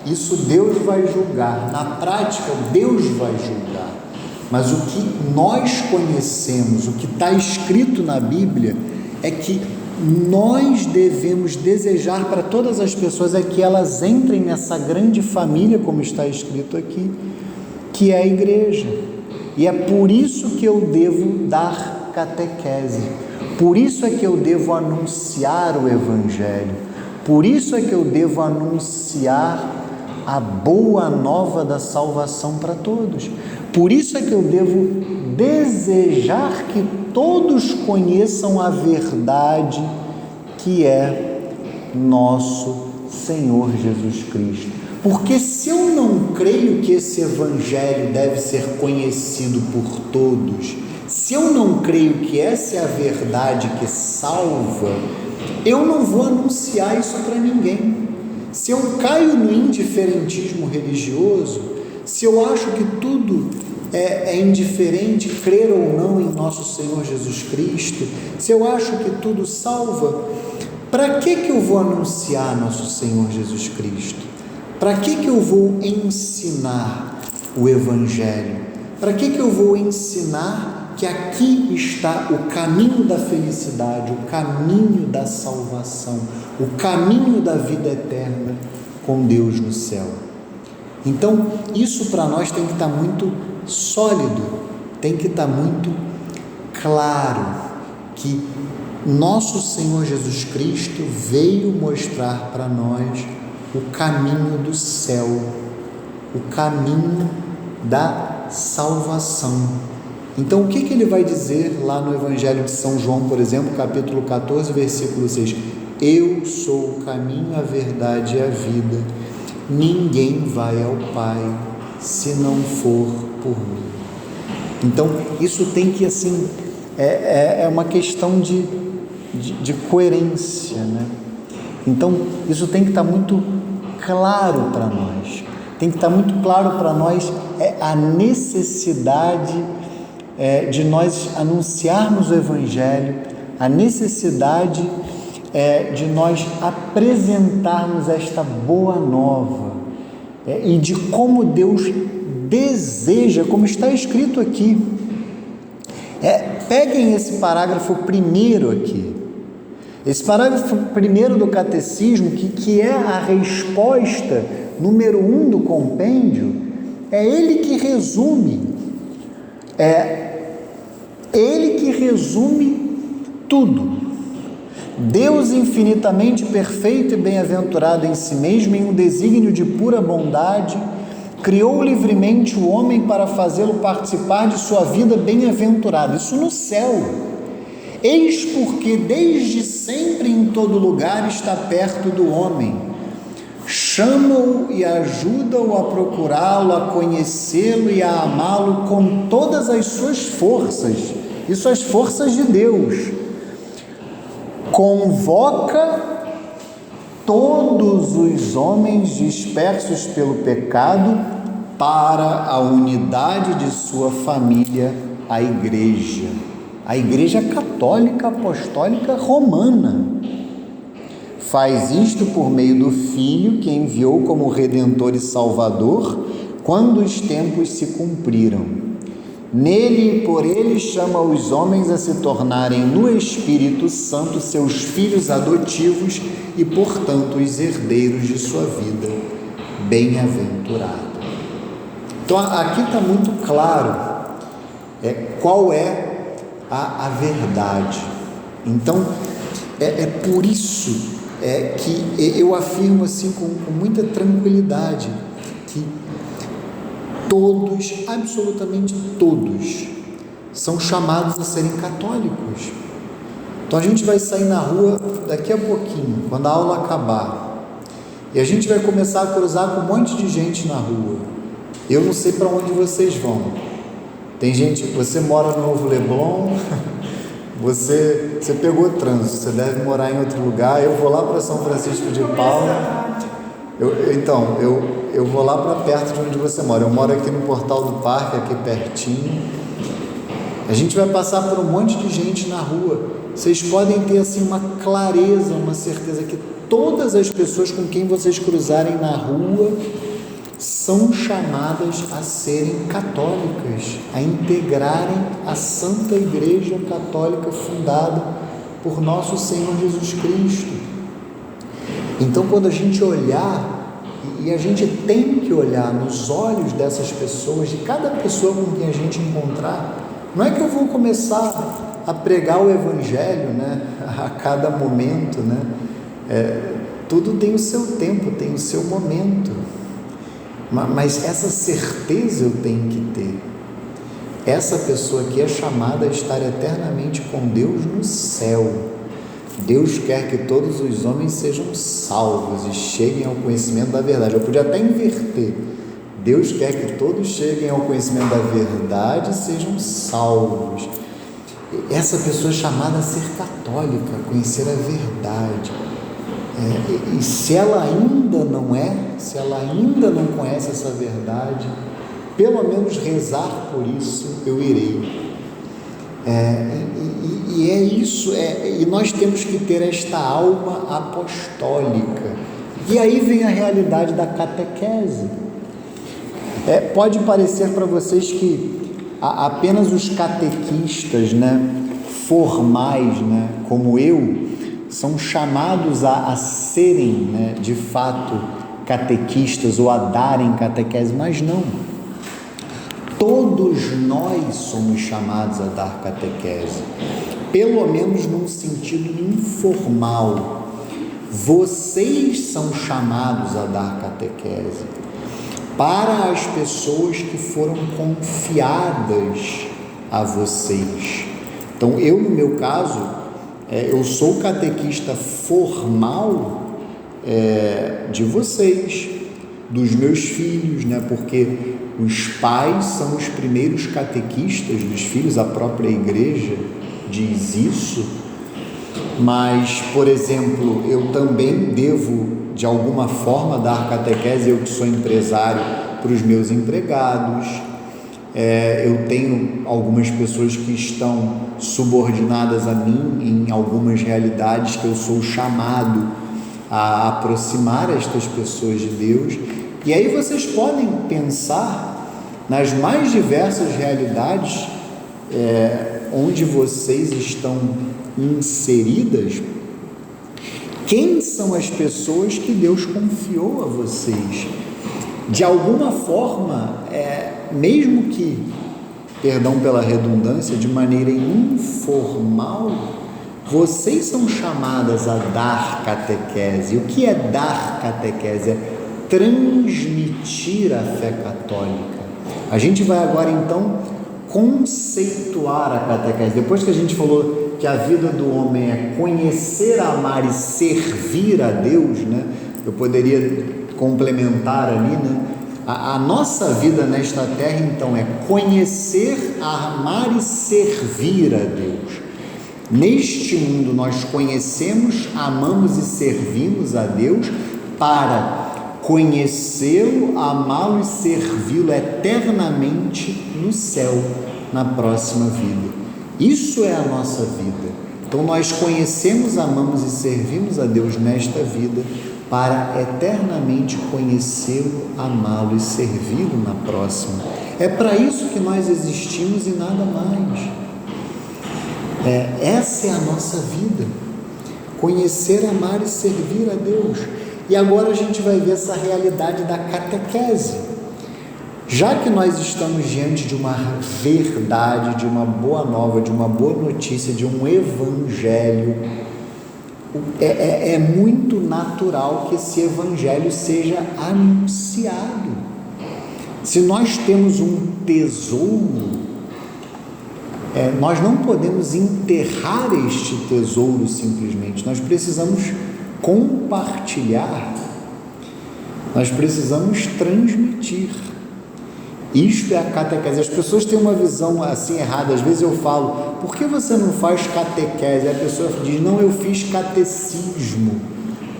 Isso Deus vai julgar. Na prática, Deus vai julgar. Mas o que nós conhecemos, o que está escrito na Bíblia, é que nós devemos desejar para todas as pessoas é que elas entrem nessa grande família, como está escrito aqui, que é a igreja. E é por isso que eu devo dar catequese, por isso é que eu devo anunciar o Evangelho, por isso é que eu devo anunciar a boa nova da salvação para todos, por isso é que eu devo desejar que todos conheçam a verdade que é nosso Senhor Jesus Cristo. Porque se eu não creio que esse Evangelho deve ser conhecido por todos, se eu não creio que essa é a verdade que salva, eu não vou anunciar isso para ninguém. Se eu caio no indiferentismo religioso, se eu acho que tudo é indiferente, crer ou não em nosso Senhor Jesus Cristo, se eu acho que tudo salva, para que eu vou anunciar nosso Senhor Jesus Cristo? Para que eu vou ensinar o Evangelho? Para que eu vou ensinar que aqui está o caminho da felicidade, o caminho da salvação, o caminho da vida eterna com Deus no céu? Então, isso para nós tem que estar muito sólido, tem que estar muito claro que nosso Senhor Jesus Cristo veio mostrar para nós o caminho do céu, o caminho da salvação. Então, o que ele vai dizer lá no Evangelho de São João, por exemplo, capítulo 14, versículo 6? Eu sou o caminho, a verdade e a vida. Ninguém vai ao Pai se não for por mim. Então, isso tem que, assim, é uma questão de coerência, né? Então, isso tem que estar muito claro para nós. Tem que estar muito claro para nós a necessidade de nós anunciarmos o Evangelho, a necessidade de nós apresentarmos esta boa nova, e de como Deus deseja, como está escrito aqui. Peguem esse parágrafo primeiro aqui, esse parágrafo primeiro do Catecismo, que é a resposta número 1 do compêndio, ele que resume, tudo. Deus infinitamente perfeito e bem-aventurado em si mesmo, em um desígnio de pura bondade, criou livremente o homem para fazê-lo participar de sua vida bem-aventurada, isso no céu. Eis porque desde sempre em todo lugar está perto do homem, chama-o e ajuda-o a procurá-lo, a conhecê-lo e a amá-lo com todas as suas forças, isso as forças de Deus. Convoca todos os homens dispersos pelo pecado para a unidade de sua família, a Igreja Católica Apostólica Romana. Faz isto por meio do Filho que enviou como Redentor e Salvador quando os tempos se cumpriram. Nele e por ele chama os homens a se tornarem no Espírito Santo seus filhos adotivos e, portanto, os herdeiros de sua vida bem-aventurada. Então, aqui está muito claro qual é a verdade. Então, por isso que eu afirmo assim com muita tranquilidade que todos, absolutamente todos, são chamados a serem católicos. Então a gente vai sair na rua daqui a pouquinho, quando a aula acabar, e a gente vai começar a cruzar com um monte de gente na rua. Eu não sei para onde vocês vão. Tem gente, você mora no Novo Leblon, você pegou trânsito, você deve morar em outro lugar. Eu vou lá para São Francisco de Paula. Eu vou lá para perto de onde você mora. Eu moro aqui no Portal do Parque, aqui pertinho. A gente vai passar por um monte de gente na rua. Vocês podem ter assim uma clareza, uma certeza que todas as pessoas com quem vocês cruzarem na rua são chamadas a serem católicas, a integrarem a Santa Igreja Católica fundada por nosso Senhor Jesus Cristo. Então, quando a gente olhar, e a gente tem que olhar nos olhos dessas pessoas, de cada pessoa com quem a gente encontrar, não é que eu vou começar a pregar o Evangelho, né, a cada momento, né? Tudo tem o seu tempo, tem o seu momento, mas essa certeza eu tenho que ter. Essa pessoa aqui é chamada a estar eternamente com Deus no céu. Deus quer que todos os homens sejam salvos e cheguem ao conhecimento da verdade. Eu podia até inverter. Deus quer que todos cheguem ao conhecimento da verdade e sejam salvos. Essa pessoa é chamada a ser católica, a conhecer a verdade. E se ela ainda não se ela ainda não conhece essa verdade, pelo menos rezar por isso eu irei. E é isso, e nós temos que ter esta alma apostólica. E aí vem a realidade da catequese. Pode parecer para vocês que apenas os catequistas, né, formais, né, como eu, são chamados a serem, né, de fato catequistas ou a darem catequese, mas não. Todos nós somos chamados a dar catequese, pelo menos num sentido informal. Vocês são chamados a dar catequese para as pessoas que foram confiadas a vocês. Então, eu, no meu caso, eu sou catequista formal de vocês, dos meus filhos, né? Porque os pais são os primeiros catequistas dos filhos, a própria igreja diz isso. Mas, por exemplo, eu também devo, de alguma forma, dar catequese, eu que sou empresário, para os meus empregados. Eu tenho algumas pessoas que estão subordinadas a mim em algumas realidades que eu sou chamado a aproximar estas pessoas de Deus. E aí vocês podem pensar nas mais diversas realidades onde vocês estão inseridas. Quem são as pessoas que Deus confiou a vocês? De alguma forma, mesmo que, perdão pela redundância, de maneira informal, vocês são chamadas a dar catequese. O que é dar catequese? É transmitir a fé católica. A gente vai agora então conceituar a catequese. Depois que a gente falou que a vida do homem é conhecer, amar e servir a Deus, né? Eu poderia complementar ali, né? A nossa vida nesta terra então é conhecer, amar e servir a Deus. Neste mundo nós conhecemos, amamos e servimos a Deus para conhecê-lo, amá-lo e servi-lo eternamente no céu, na próxima vida. Isso é a nossa vida. Então nós conhecemos, amamos e servimos a Deus nesta vida para eternamente conhecê-lo, amá-lo e servi-lo na próxima. É para isso que nós existimos e nada mais. Essa é a nossa vida, conhecer, amar e servir a Deus. E agora a gente vai ver essa realidade da catequese. Já que nós estamos diante de uma verdade, de uma boa nova, de uma boa notícia, de um evangelho, é muito natural que esse evangelho seja anunciado. Se nós temos um tesouro, nós não podemos enterrar este tesouro simplesmente, nós precisamos compartilhar, nós precisamos transmitir. Isto é a catequese. As pessoas têm uma visão assim errada. Às vezes eu falo, por que você não faz catequese? A pessoa diz, não, eu fiz catecismo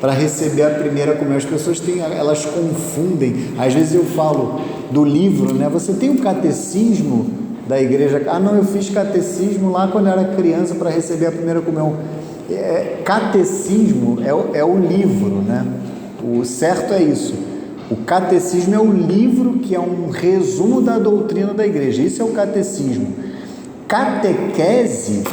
para receber a primeira comunhão. As pessoas elas confundem. Às vezes eu falo do livro, né? Você tem um catecismo da igreja? Ah, não, eu fiz catecismo lá quando eu era criança para receber a primeira comunhão. Catecismo é o livro, né? O certo é isso. O catecismo é o livro que é um resumo da doutrina da igreja. Isso é o catecismo. Catequese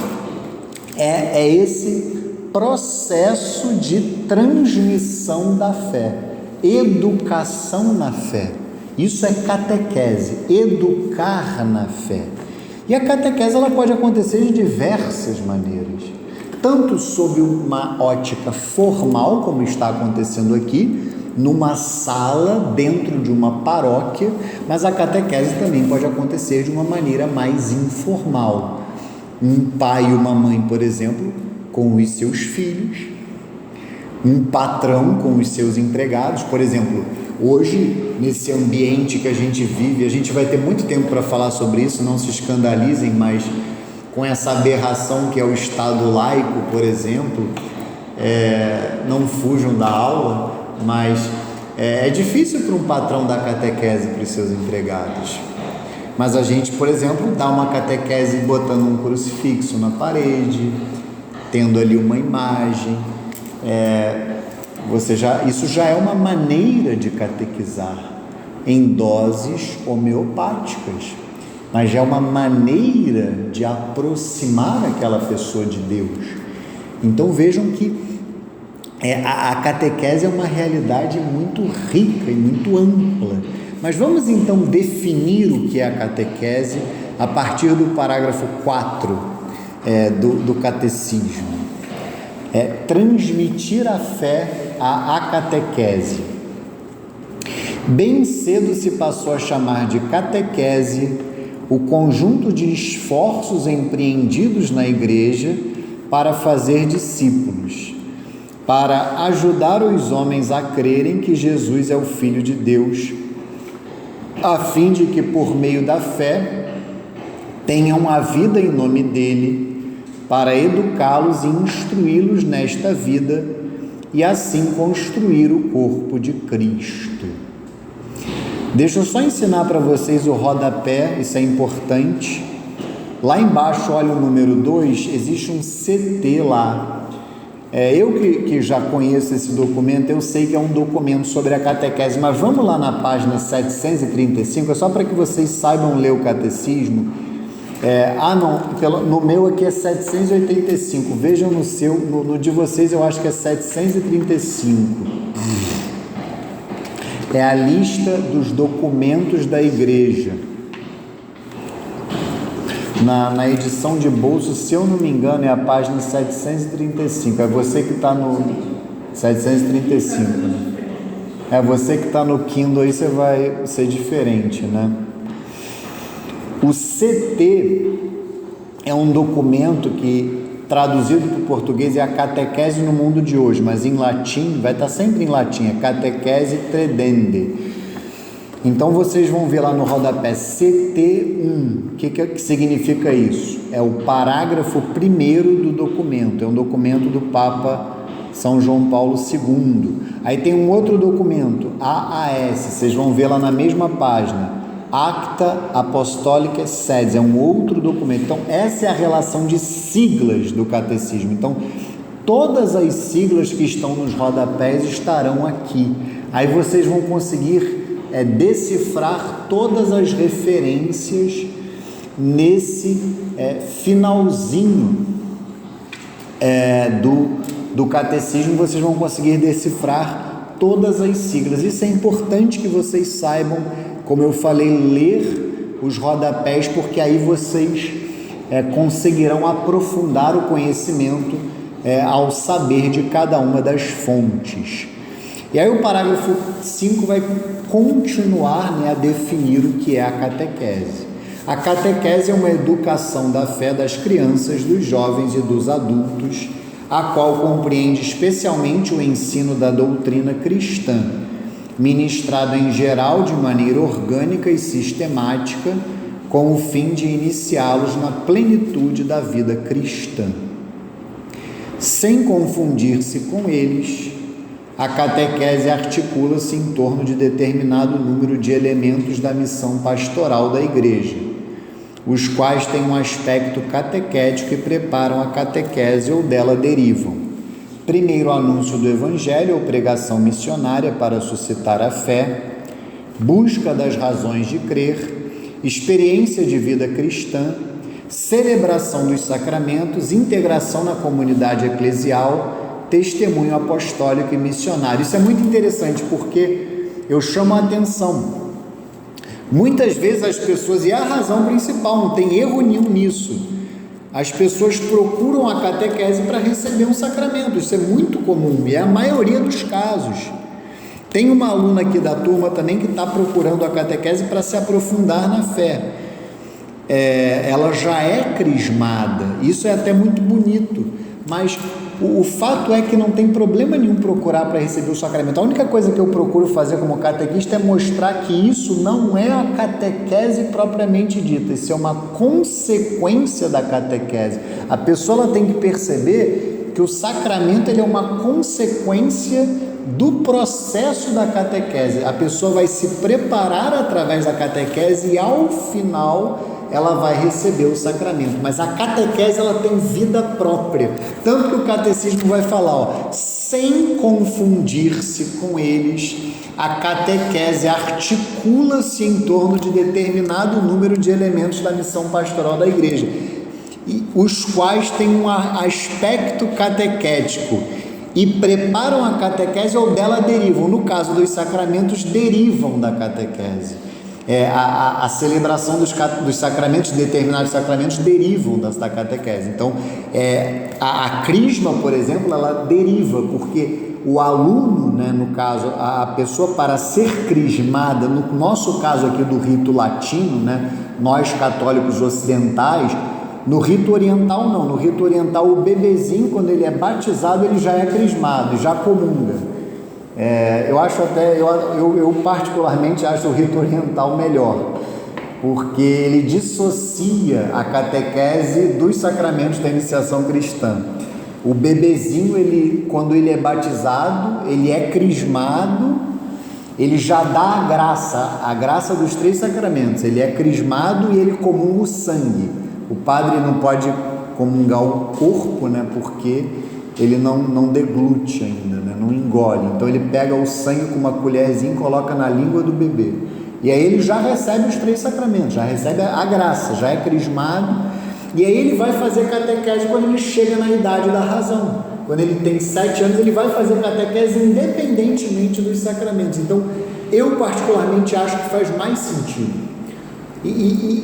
é esse processo de transmissão da fé, educação na fé. Isso é catequese, educar na fé. E a catequese ela pode acontecer de diversas maneiras, tanto sob uma ótica formal, como está acontecendo aqui, numa sala dentro de uma paróquia, mas a catequese também pode acontecer de uma maneira mais informal. Um pai e uma mãe, por exemplo, com os seus filhos, um patrão com os seus empregados. Por exemplo, hoje, nesse ambiente que a gente vive, a gente vai ter muito tempo para falar sobre isso, não se escandalizem, mas com essa aberração que é o Estado laico, por exemplo, não fujam da aula, mas é difícil para um patrão dar catequese para os seus empregados. Mas a gente, por exemplo, dá uma catequese botando um crucifixo na parede, tendo ali uma imagem. Isso já é uma maneira de catequizar em doses homeopáticas, mas já é uma maneira de aproximar aquela pessoa de Deus. Então vejam que a catequese é uma realidade muito rica e muito ampla, Mas vamos então definir o que é a catequese a partir do parágrafo 4 do catecismo. Transmitir a fé à catequese. Bem cedo se passou a chamar de catequese o conjunto de esforços empreendidos na Igreja para fazer discípulos, para ajudar os homens a crerem que Jesus é o Filho de Deus, a fim de que, por meio da fé, tenham a vida em nome dele, para educá-los e instruí-los nesta vida e assim construir o corpo de Cristo. Deixa eu só ensinar para vocês o rodapé, isso é importante. Lá embaixo, olha o número 2, existe um CT lá. Eu que já conheço esse documento, eu sei que é um documento sobre a catequese, mas vamos lá na página 735, é só para que vocês saibam ler o catecismo. No meu aqui é 785, vejam no seu, no de vocês eu acho que é 735. É a lista dos documentos da Igreja. Na edição de bolso, se eu não me engano, é a página 735. É você que está no 735, né? É você que está no Kindle, aí você vai ser diferente, né? O CT é um documento que, traduzido para o português, é a catequese no mundo de hoje, mas em latim, vai estar sempre em latim, é catequese tredende. Então vocês vão ver lá no rodapé CT1, o que significa isso? É o parágrafo 1º do documento, é um documento do Papa São João Paulo II. Aí tem um outro documento, AAS, vocês vão ver lá na mesma página, Acta Apostolicae Sedis, é um outro documento. Então essa é a relação de siglas do catecismo. Então todas as siglas que estão nos rodapés estarão aqui. Aí vocês vão conseguir decifrar todas as referências nesse finalzinho do catecismo. Vocês vão conseguir decifrar todas as siglas. Isso é importante que vocês saibam, como eu falei, ler os rodapés, porque aí vocês conseguirão aprofundar o conhecimento ao saber de cada uma das fontes. E aí o parágrafo 5 vai continuar a definir o que é a catequese. A catequese é uma educação da fé das crianças, dos jovens e dos adultos, a qual compreende especialmente o ensino da doutrina cristã, ministrado em geral de maneira orgânica e sistemática, com o fim de iniciá-los na plenitude da vida cristã. Sem confundir-se com eles, a catequese articula-se em torno de determinado número de elementos da missão pastoral da Igreja, os quais têm um aspecto catequético e preparam a catequese ou dela derivam. Primeiro, o anúncio do Evangelho ou pregação missionária para suscitar a fé, busca das razões de crer, experiência de vida cristã, celebração dos sacramentos, integração na comunidade eclesial, testemunho apostólico e missionário. Isso é muito interessante porque eu chamo a atenção. Muitas vezes as pessoas, e é a razão principal, não tem erro nenhum nisso, as pessoas procuram a catequese para receber um sacramento. Isso é muito comum e é a maioria dos casos. Tem uma aluna aqui da turma também que está procurando a catequese para se aprofundar na fé. Ela já é crismada, isso é até muito bonito, mas o fato é que não tem problema nenhum procurar para receber o sacramento. A única coisa que eu procuro fazer como catequista é mostrar que isso não é a catequese propriamente dita, isso é uma consequência da catequese. A pessoa ela tem que perceber que o sacramento ele é uma consequência do processo da catequese. A pessoa vai se preparar através da catequese e ao final ela vai receber o sacramento, mas a catequese ela tem vida própria, tanto que o catecismo vai falar, sem confundir-se com eles, a catequese articula-se em torno de determinado número de elementos da missão pastoral da Igreja, e os quais têm um aspecto catequético e preparam a catequese ou dela derivam. No caso dos sacramentos, derivam da catequese. A celebração dos sacramentos, determinados sacramentos, derivam da catequese. Então, a crisma, por exemplo, ela deriva, porque o aluno, né, no caso, a pessoa para ser crismada, no nosso caso aqui do rito latino, né, nós católicos ocidentais, no rito oriental não, no rito oriental o bebezinho, quando ele é batizado, ele já é crismado, já comunga. Eu acho até, eu particularmente acho o rito oriental melhor, porque ele dissocia a catequese dos sacramentos da iniciação cristã. O bebezinho, quando ele é batizado, ele é crismado, ele já dá a graça dos 3 sacramentos, ele é crismado e ele comunga o sangue. O padre não pode comungar o corpo, né, porque ele não deglute ainda, né, não engole. Então ele pega o sangue com uma colherzinha e coloca na língua do bebê. E aí ele já recebe os 3 sacramentos, já recebe a graça, já é crismado. E aí ele vai fazer catequese quando ele chega na idade da razão. Quando ele tem 7 anos, ele vai fazer catequese independentemente dos sacramentos. Então, eu particularmente acho que faz mais sentido.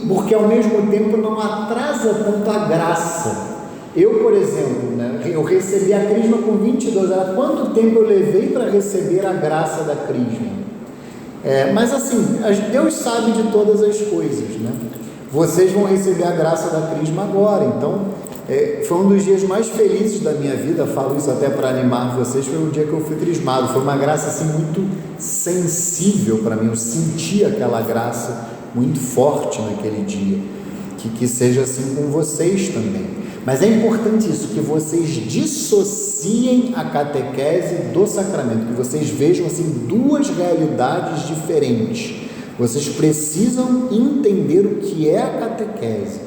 Porque ao mesmo tempo não atrasa tanto a graça. Eu, por exemplo, né, eu recebi a crisma com 22 anos. Quanto tempo eu levei para receber a graça da crisma? Mas assim, Deus sabe de todas as coisas, né? Vocês vão receber a graça da crisma agora. Então, foi um dos dias mais felizes da minha vida. Falo isso até para animar vocês. Foi o dia que eu fui crismado. Foi uma graça assim muito sensível para mim. Eu senti aquela graça muito forte naquele dia. Que seja assim com vocês também. Mas é importante isso, que vocês dissociem a catequese do sacramento, que vocês vejam assim 2 realidades diferentes. Vocês precisam entender o que é a catequese,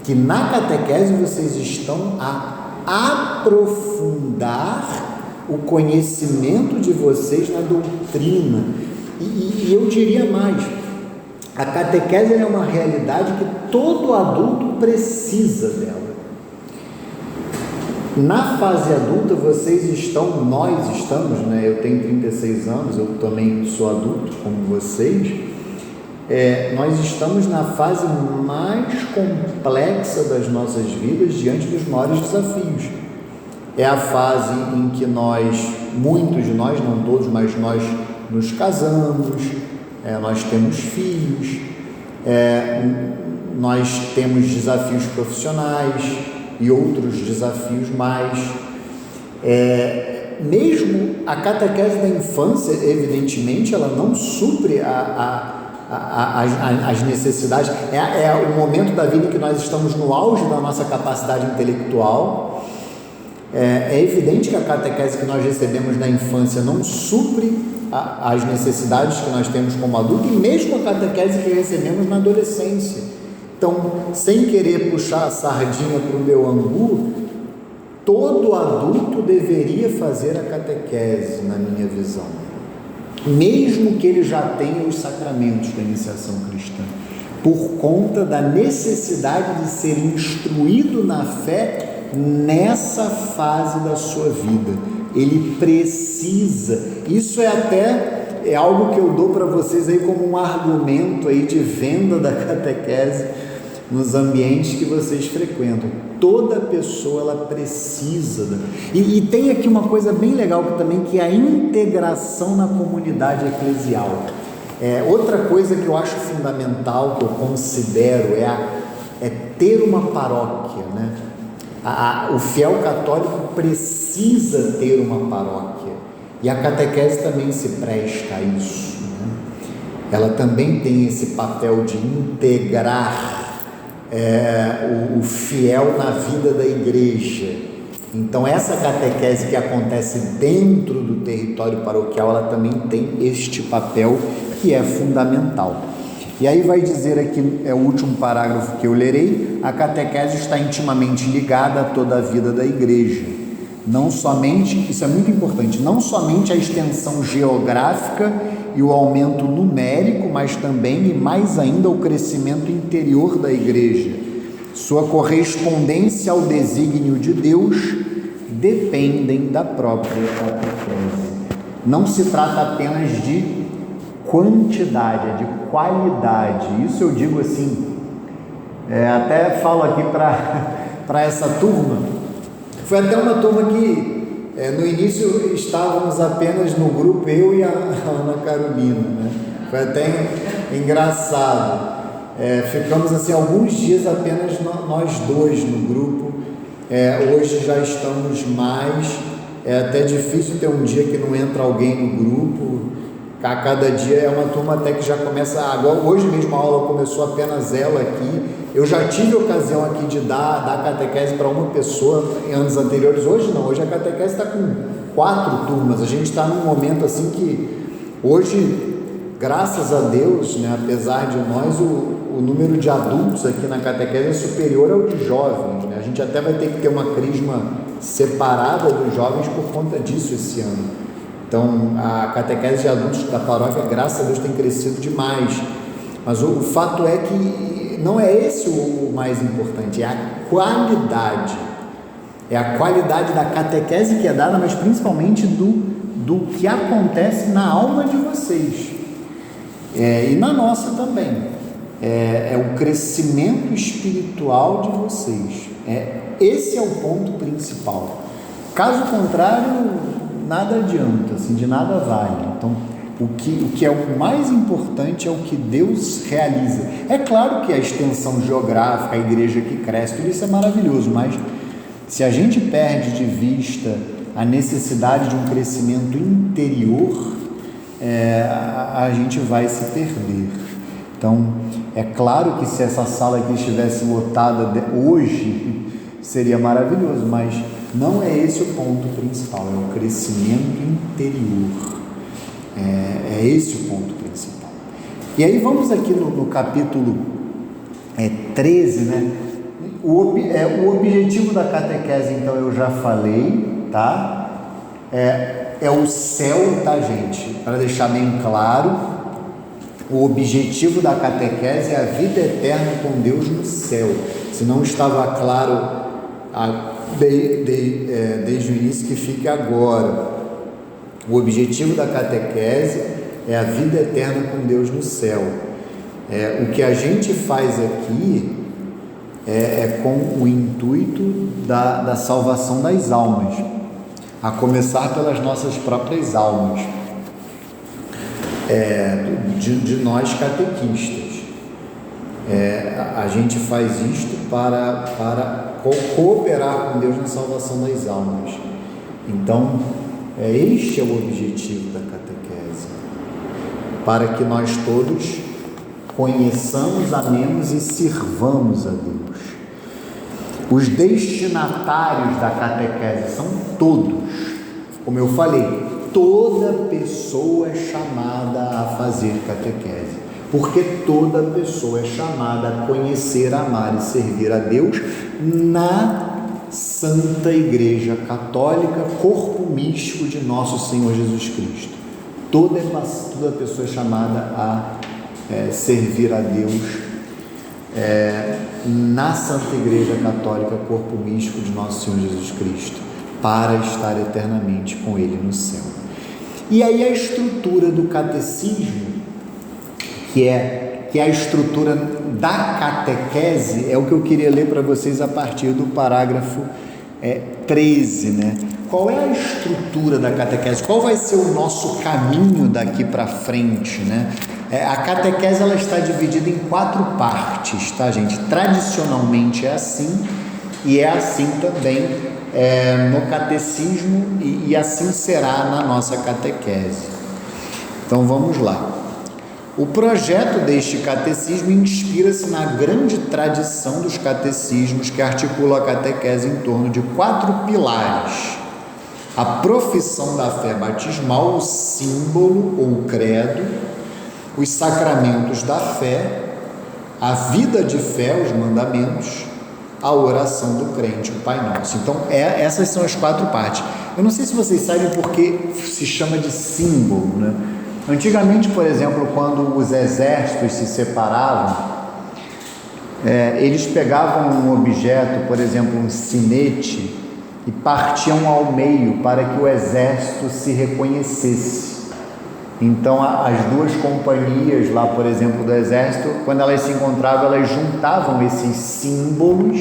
que na catequese vocês estão a aprofundar o conhecimento de vocês na doutrina. E eu diria mais, a catequese é uma realidade que todo adulto precisa dela. Na fase adulta nós estamos, né? Eu tenho 36 anos, eu também sou adulto como vocês. Nós estamos na fase mais complexa das nossas vidas diante dos maiores desafios. É a fase em que muitos de nós, não todos, mas nós nos casamos, nós temos filhos, nós temos desafios profissionais e outros desafios mais. Mesmo a catequese da infância, evidentemente, ela não supre as necessidades. É o momento da vida em que nós estamos no auge da nossa capacidade intelectual. É evidente que a catequese que nós recebemos na infância não supre as necessidades que nós temos como adulto, e mesmo a catequese que recebemos na adolescência. Então, sem querer puxar a sardinha para o meu angu, todo adulto deveria fazer a catequese, na minha visão, mesmo que ele já tenha os sacramentos da iniciação cristã, por conta da necessidade de ser instruído na fé nessa fase da sua vida. Ele precisa. Isso é algo que eu dou para vocês aí como um argumento aí de venda da catequese nos ambientes que vocês frequentam. Toda pessoa, ela precisa. E tem aqui uma coisa bem legal que é a integração na comunidade eclesial. Outra coisa que eu acho fundamental, que eu considero, é ter uma paróquia, né? O fiel católico precisa ter uma paróquia, e a catequese também se presta a isso, né? Ela também tem esse papel de integrar o fiel na vida da igreja. Então, essa catequese que acontece dentro do território paroquial, ela também tem este papel que é fundamental. E aí vai dizer aqui, é o último parágrafo que eu lerei: a catequese está intimamente ligada a toda a vida da igreja. Não somente, isso é muito importante, não somente a extensão geográfica e o aumento numérico, mas também e mais ainda o crescimento interior da igreja, sua correspondência ao desígnio de Deus dependem da própria catequese. Não se trata apenas de quantidade, é de qualidade. Isso eu digo assim, até falo aqui para essa turma. Foi até uma turma que no início estávamos apenas no grupo, eu e a Ana Carolina, né? Foi até engraçado. Ficamos assim alguns dias apenas nós dois no grupo. Hoje já estamos mais. É até difícil ter um dia que não entra alguém no grupo. A cada dia é uma turma até que já começa. Agora, hoje mesmo a aula começou apenas ela aqui. Eu já tive a ocasião aqui de dar catequese para uma pessoa em anos anteriores. Hoje não, hoje a catequese está com 4 turmas. A gente está num momento assim que hoje, graças a Deus, né, apesar de nós, o número de adultos aqui na catequese é superior ao de jovens, né? A gente até vai ter que ter uma crisma separada dos jovens por conta disso esse ano. Então, a catequese de adultos da paróquia, graças a Deus, tem crescido demais. Mas o fato é que não é esse o mais importante, é a qualidade. É a qualidade da catequese que é dada, mas principalmente do que acontece na alma de vocês. E na nossa também. É o crescimento espiritual de vocês. Esse é o ponto principal. Caso contrário, nada adianta, assim, de nada vale. Então, o que é o mais importante é o que Deus realiza. É claro que a extensão geográfica, a igreja que cresce, tudo isso é maravilhoso, mas se a gente perde de vista a necessidade de um crescimento interior, a gente vai se perder. Então, é claro que se essa sala aqui estivesse lotada hoje, seria maravilhoso, mas não é esse o ponto principal, é o crescimento interior. É esse o ponto principal. E aí vamos aqui no capítulo 13, né? O objetivo da catequese, então, eu já falei, tá? É o céu, tá, gente? Para deixar bem claro, o objetivo da catequese é a vida eterna com Deus no céu. Se não estava claro desde o início, que fique agora. O objetivo da catequese é a vida eterna com Deus no céu. O que a gente faz aqui é com o intuito da salvação das almas, a começar pelas nossas próprias almas, de nós catequistas. A gente faz isto para cooperar com Deus na salvação das almas. Então, este é o objetivo da catequese, para que nós todos conheçamos, amemos e sirvamos a Deus. Os destinatários da catequese são todos, como eu falei, toda pessoa é chamada a fazer catequese, porque toda pessoa é chamada a conhecer, amar e servir a Deus na Santa Igreja Católica, corpo místico de nosso Senhor Jesus Cristo. Toda pessoa é chamada a servir a Deus na Santa Igreja Católica, corpo místico de nosso Senhor Jesus Cristo, para estar eternamente com Ele no céu. E aí a estrutura do catecismo, que é a estrutura da catequese, é o que eu queria ler para vocês a partir do parágrafo 13, né? Qual é a estrutura da catequese? Qual vai ser o nosso caminho daqui para frente, né? A catequese, ela está dividida em 4 partes, tá, gente? Tradicionalmente é assim, e é assim também no catecismo, e assim será na nossa catequese. Então vamos lá. O projeto deste catecismo inspira-se na grande tradição dos catecismos que articulam a catequese em torno de 4 pilares: a profissão da fé batismal, o símbolo ou credo, os sacramentos da fé, a vida de fé, os mandamentos, a oração do crente, o Pai Nosso. Então, essas são as 4 partes. Eu não sei se vocês sabem por que se chama de símbolo, né? Antigamente, por exemplo, quando os exércitos se separavam, eles pegavam um objeto, por exemplo, um sinete, e partiam ao meio para que o exército se reconhecesse. Então, as duas companhias lá, por exemplo, do exército, quando elas se encontravam, elas juntavam esses símbolos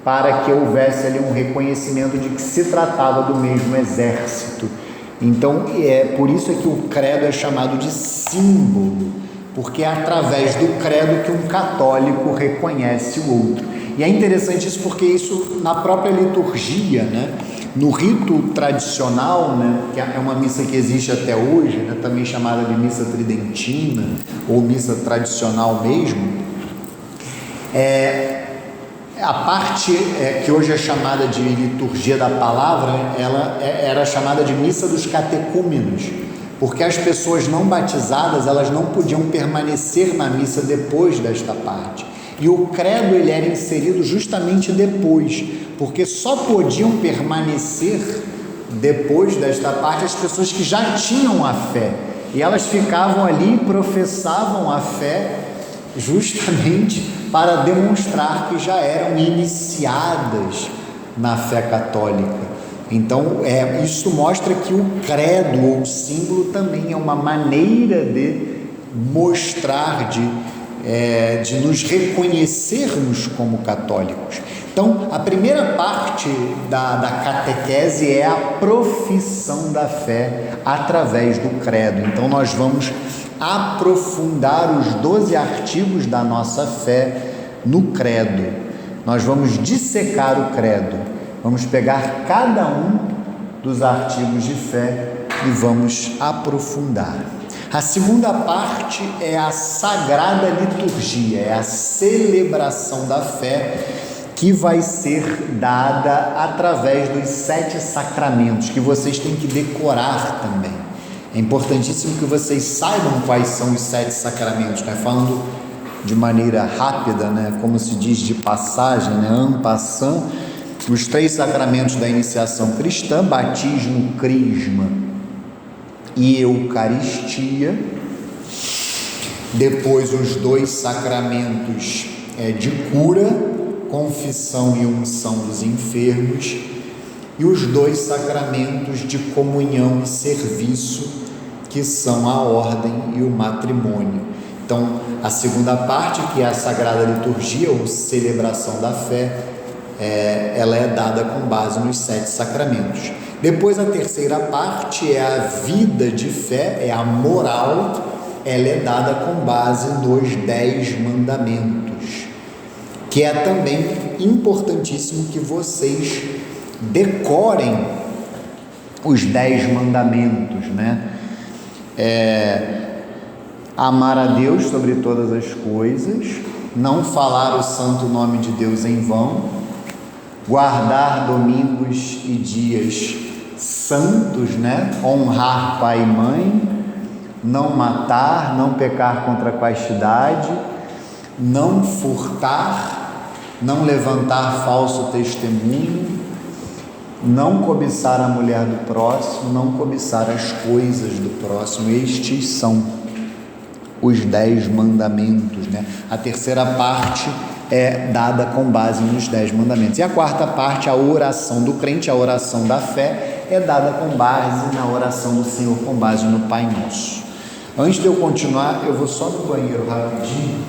para que houvesse ali um reconhecimento de que se tratava do mesmo exército. Então, por isso é que o credo é chamado de símbolo, porque é através do credo que um católico reconhece o outro. E é interessante isso porque isso na própria liturgia, né? No rito tradicional, né, que é uma missa que existe até hoje, né, também chamada de missa tridentina ou missa tradicional mesmo, a parte que hoje é chamada de liturgia da palavra, ela era chamada de missa dos catecúmenos, porque as pessoas não batizadas, elas não podiam permanecer na missa depois desta parte. E o credo ele era inserido justamente depois, porque só podiam permanecer depois desta parte as pessoas que já tinham a fé, e elas ficavam ali e professavam a fé justamente para demonstrar que já eram iniciadas na fé católica. Então, isso mostra que o credo ou o símbolo também é uma maneira de mostrar, de nos reconhecermos como católicos. Então, a primeira parte da catequese é a profissão da fé através do credo. Então, nós vamos aprofundar os 12 artigos da nossa fé no credo. Nós vamos dissecar o credo. Vamos pegar cada um dos artigos de fé e vamos aprofundar. A segunda parte é a Sagrada Liturgia, é a celebração da fé que vai ser dada através dos 7 sacramentos, que vocês têm que decorar também. É importantíssimo que vocês saibam quais são os 7 sacramentos, né? Falando de maneira rápida, né? Como se diz de passagem, né? En passant, os 3 sacramentos da iniciação cristã: batismo, crisma e Eucaristia. Depois os 2 sacramentos de cura, confissão e unção dos enfermos, e os 2 sacramentos de comunhão e serviço, que são a ordem e o matrimônio. Então, a segunda parte, que é a Sagrada Liturgia ou celebração da fé, ela é dada com base nos 7 sacramentos. Depois, a terceira parte é a vida de fé, é a moral, ela é dada com base nos 10 mandamentos, que é também importantíssimo que vocês decorem os 10 mandamentos, né? Amar a Deus sobre todas as coisas, não falar o santo nome de Deus em vão, guardar domingos e dias santos, né? Honrar pai e mãe, não matar, não pecar contra a castidade, não furtar, não levantar falso testemunho, não cobiçar a mulher do próximo, não cobiçar as coisas do próximo. Estes são os 10 mandamentos, né? A terceira parte é dada com base nos 10 mandamentos. E a quarta parte, a oração do crente, a oração da fé, é dada com base na oração do Senhor, com base no Pai Nosso. Antes de eu continuar, eu vou só no banheiro rapidinho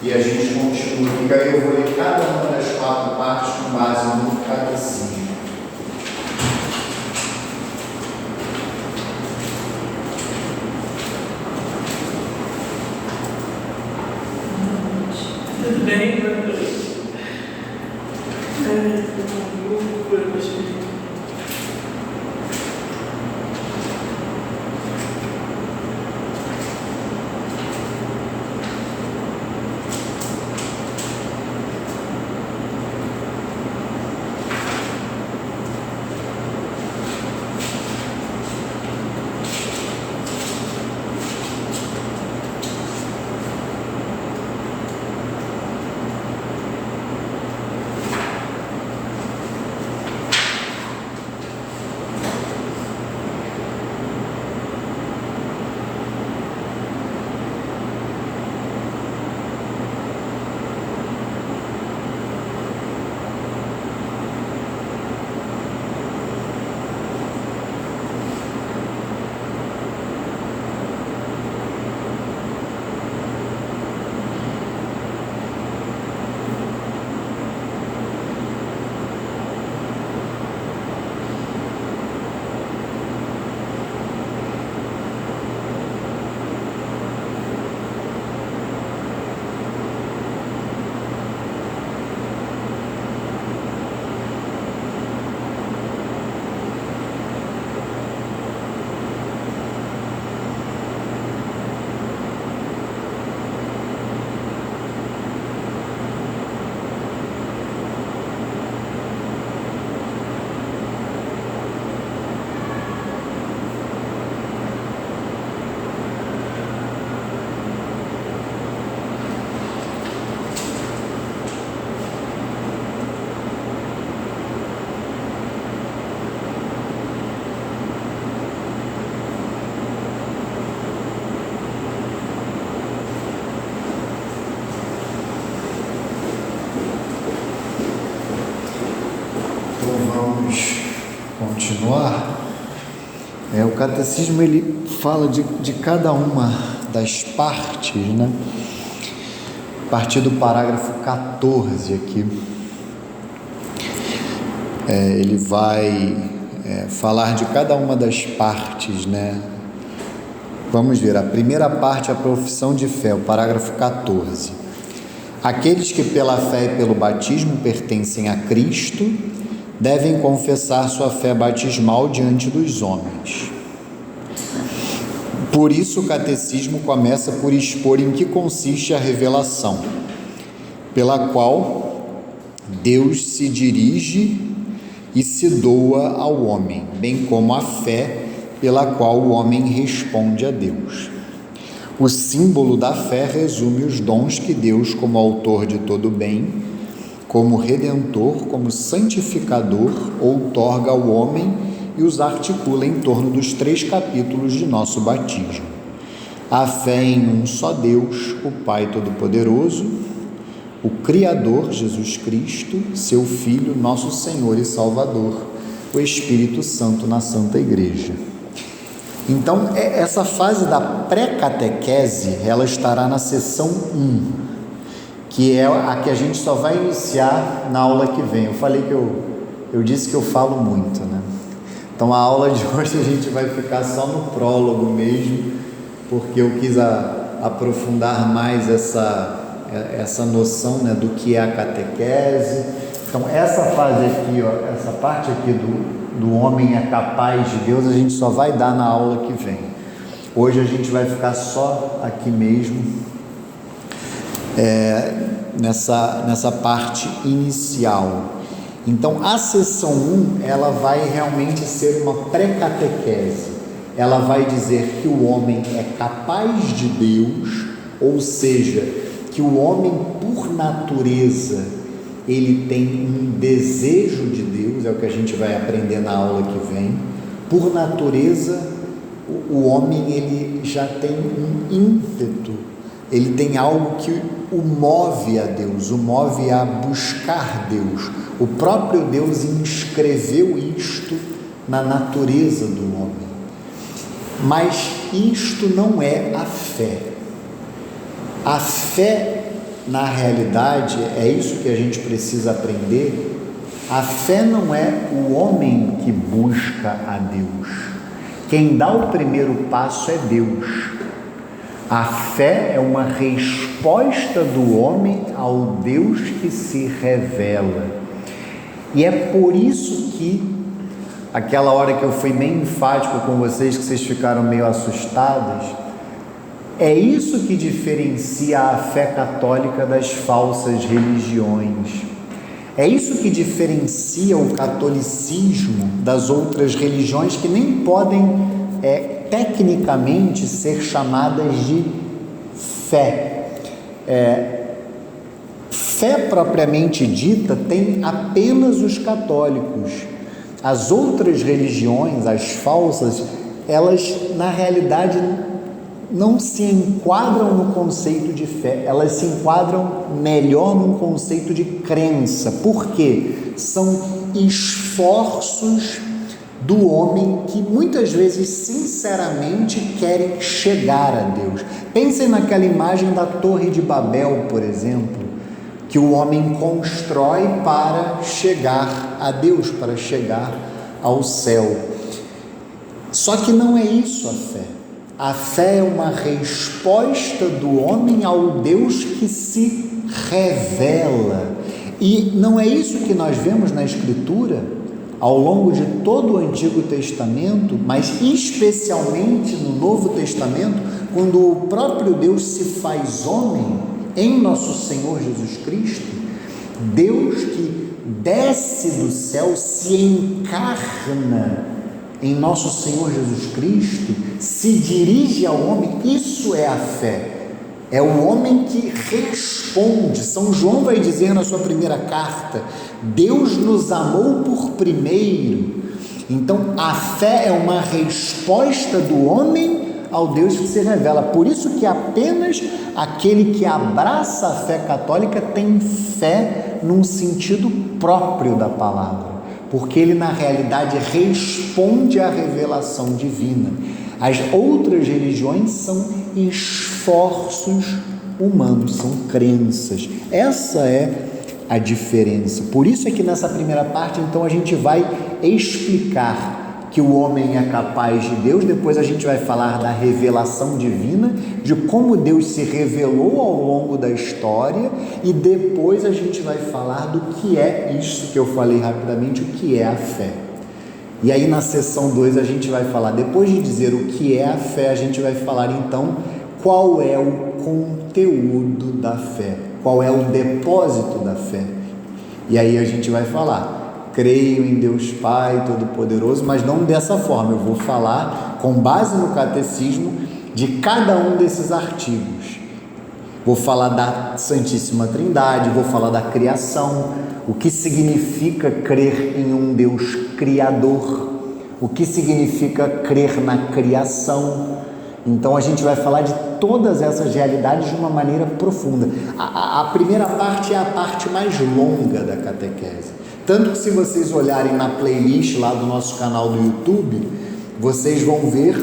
e a gente continua, porque aí eu vou ler cada uma das 4 partes com base no catecismo. Tudo bem, meu Vamos continuar. O catecismo ele fala de cada uma das partes, né? A partir do parágrafo 14 aqui, ele vai falar de cada uma das partes, né? Vamos ver, a primeira parte é a profissão de fé, o parágrafo 14. Aqueles que pela fé e pelo batismo pertencem a Cristo devem confessar sua fé batismal diante dos homens. Por isso o catecismo começa por expor em que consiste a revelação, pela qual Deus se dirige e se doa ao homem, bem como a fé pela qual o homem responde a Deus. O símbolo da fé resume os dons que Deus, como autor de todo bem, como redentor, como santificador, outorga ao homem e os articula em torno dos 3 capítulos de nosso batismo. A fé em um só Deus, o Pai Todo-Poderoso, o Criador, Jesus Cristo, seu Filho, nosso Senhor e Salvador, o Espírito Santo na Santa Igreja. Então, essa fase da pré-catequese, ela estará na sessão 1, que é a que a gente só vai iniciar na aula que vem. Eu falei que eu disse que eu falo muito, né? Então a aula de hoje a gente vai ficar só no prólogo mesmo, porque eu quis aprofundar mais essa noção, né, do que é a catequese. Então essa fase aqui, essa parte aqui do homem é capaz de Deus, a gente só vai dar na aula que vem. Hoje a gente vai ficar só aqui mesmo, nessa parte inicial. Então a sessão 1, ela vai realmente ser uma pré-catequese. Ela vai dizer que o homem é capaz de Deus, ou seja, que o homem por natureza ele tem um desejo de Deus, é o que a gente vai aprender na aula que vem. Por natureza, o homem ele já tem um ímpeto, ele tem algo que o move a Deus, o move a buscar Deus. O próprio Deus inscreveu isto na natureza do homem. Mas isto não é a fé. A fé, na realidade, é isso que a gente precisa aprender. A fé não é o homem que busca a Deus. Quem dá o primeiro passo é Deus. A fé é uma resposta do homem ao Deus que se revela. E é por isso que, aquela hora que eu fui bem enfático com vocês, que vocês ficaram meio assustados, é isso que diferencia a fé católica das falsas religiões. É isso que diferencia o catolicismo das outras religiões que nem podem tecnicamente ser chamadas de fé. Fé propriamente dita tem apenas os católicos. As outras religiões, as falsas, elas na realidade não se enquadram no conceito de fé, elas se enquadram melhor num conceito de crença. Por quê? São esforços do homem que muitas vezes sinceramente querem chegar a Deus. Pensem naquela imagem da Torre de Babel, por exemplo, que o homem constrói para chegar a Deus, para chegar ao céu. Só que não é isso a fé. A fé é uma resposta do homem ao Deus que se revela. E não é isso que nós vemos na Escritura ao longo de todo o Antigo Testamento, mas especialmente no Novo Testamento, quando o próprio Deus se faz homem em nosso Senhor Jesus Cristo. Deus que desce do céu, se encarna em nosso Senhor Jesus Cristo, se dirige ao homem. Isso é a fé. É o homem que responde. São João vai dizer na sua primeira carta: Deus nos amou por primeiro. Então a fé é uma resposta do homem ao Deus que se revela. Por isso que apenas aquele que abraça a fé católica tem fé num sentido próprio da palavra, porque ele na realidade responde à revelação divina. As outras religiões são esforços humanos, são crenças. Essa é a diferença. Por isso é que nessa primeira parte, então, a gente vai explicar que o homem é capaz de Deus, depois a gente vai falar da revelação divina, de como Deus se revelou ao longo da história, e depois a gente vai falar do que é isso que eu falei rapidamente, o que é a fé. E aí na sessão 2 a gente vai falar, depois de dizer o que é a fé, a gente vai falar então qual é o conteúdo da fé, qual é o depósito da fé. E aí a gente vai falar, creio em Deus Pai Todo-Poderoso, mas não dessa forma. Eu vou falar com base no catecismo de cada um desses artigos. Vou falar da Santíssima Trindade, vou falar da criação, o que significa crer em um Deus criador, o que significa crer na criação. Então a gente vai falar de todas essas realidades de uma maneira profunda. A primeira parte é a parte mais longa da catequese. Tanto que se vocês olharem na playlist lá do nosso canal do YouTube, vocês vão ver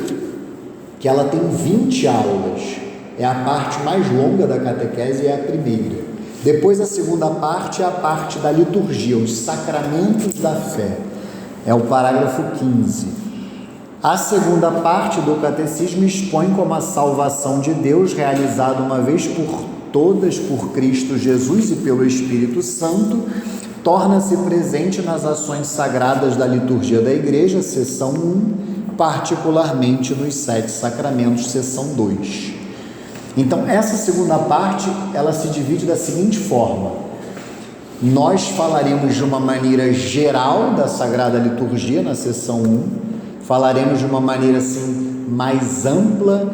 que ela tem 20 aulas. É a parte mais longa da catequese, é a primeira. Depois a segunda parte é a parte da liturgia, os sacramentos da fé. É o parágrafo 15. A segunda parte do catecismo expõe como a salvação de Deus, realizada uma vez por todas por Cristo Jesus e pelo Espírito Santo, torna-se presente nas ações sagradas da liturgia da Igreja, seção 1, particularmente nos 7 sacramentos, seção 2. Então, essa segunda parte, ela se divide da seguinte forma. Nós falaremos de uma maneira geral da Sagrada Liturgia, na seção 1, falaremos de uma maneira assim, mais ampla,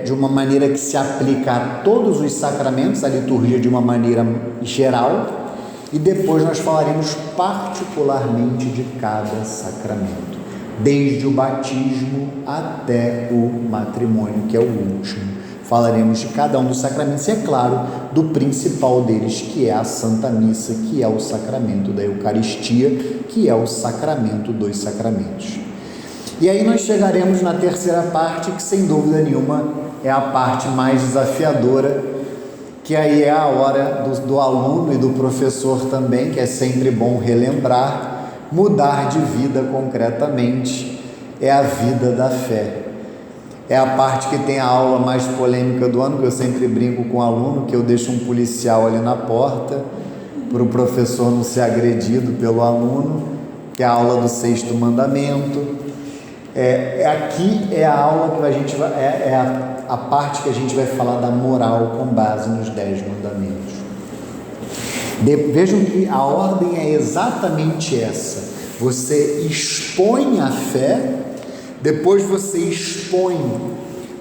de uma maneira que se aplica a todos os sacramentos, a liturgia de uma maneira geral, e depois nós falaremos particularmente de cada sacramento, desde o batismo até o matrimônio, que é o último. Falaremos de cada um dos sacramentos e, é claro, do principal deles, que é a Santa Missa, que é o sacramento da Eucaristia, que é o sacramento dos sacramentos. E aí nós chegaremos na terceira parte, que sem dúvida nenhuma é a parte mais desafiadora, que aí é a hora do aluno e do professor também, que é sempre bom relembrar, mudar de vida concretamente, é a vida da fé. É a parte que tem a aula mais polêmica do ano, que eu sempre brinco com o aluno, que eu deixo um policial ali na porta, para o professor não ser agredido pelo aluno, que é a aula do 6º mandamento. Aqui é a aula que a gente vai, a parte que a gente vai falar da moral com base nos 10 mandamentos. Vejam que a ordem é exatamente essa. Você expõe a fé, depois você expõe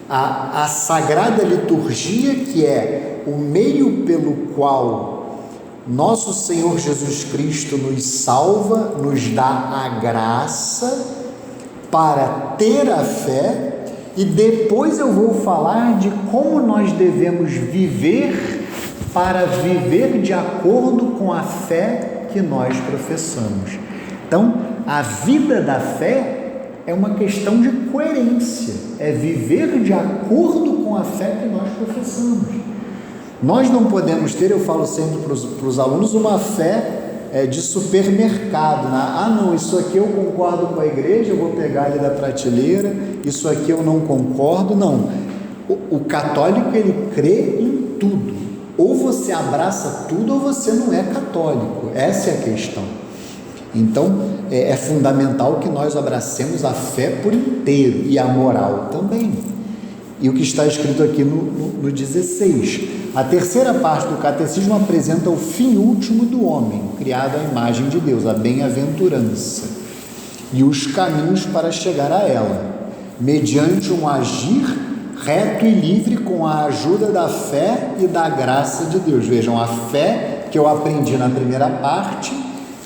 a Sagrada Liturgia, que é o meio pelo qual nosso Senhor Jesus Cristo nos salva, nos dá a graça para ter a fé, e depois eu vou falar de como nós devemos viver para viver de acordo com a fé que nós professamos. Então, a vida da fé é uma questão de coerência, é viver de acordo com a fé que nós professamos. Nós não podemos ter, eu falo sempre para os alunos, uma fé de supermercado, né? Não, isso aqui eu concordo com a igreja, eu vou pegar ali da prateleira, isso aqui eu não concordo. Não, o católico, ele crê em tudo, ou você abraça tudo ou você não é católico, essa é a questão. Então é fundamental que nós abracemos a fé por inteiro, e a moral também, e o que está escrito aqui no 16. A terceira parte do catecismo apresenta o fim último do homem, criado à imagem de Deus, a bem-aventurança, e os caminhos para chegar a ela, mediante um agir reto e livre com a ajuda da fé e da graça de Deus. Vejam, a fé que eu aprendi na primeira parte,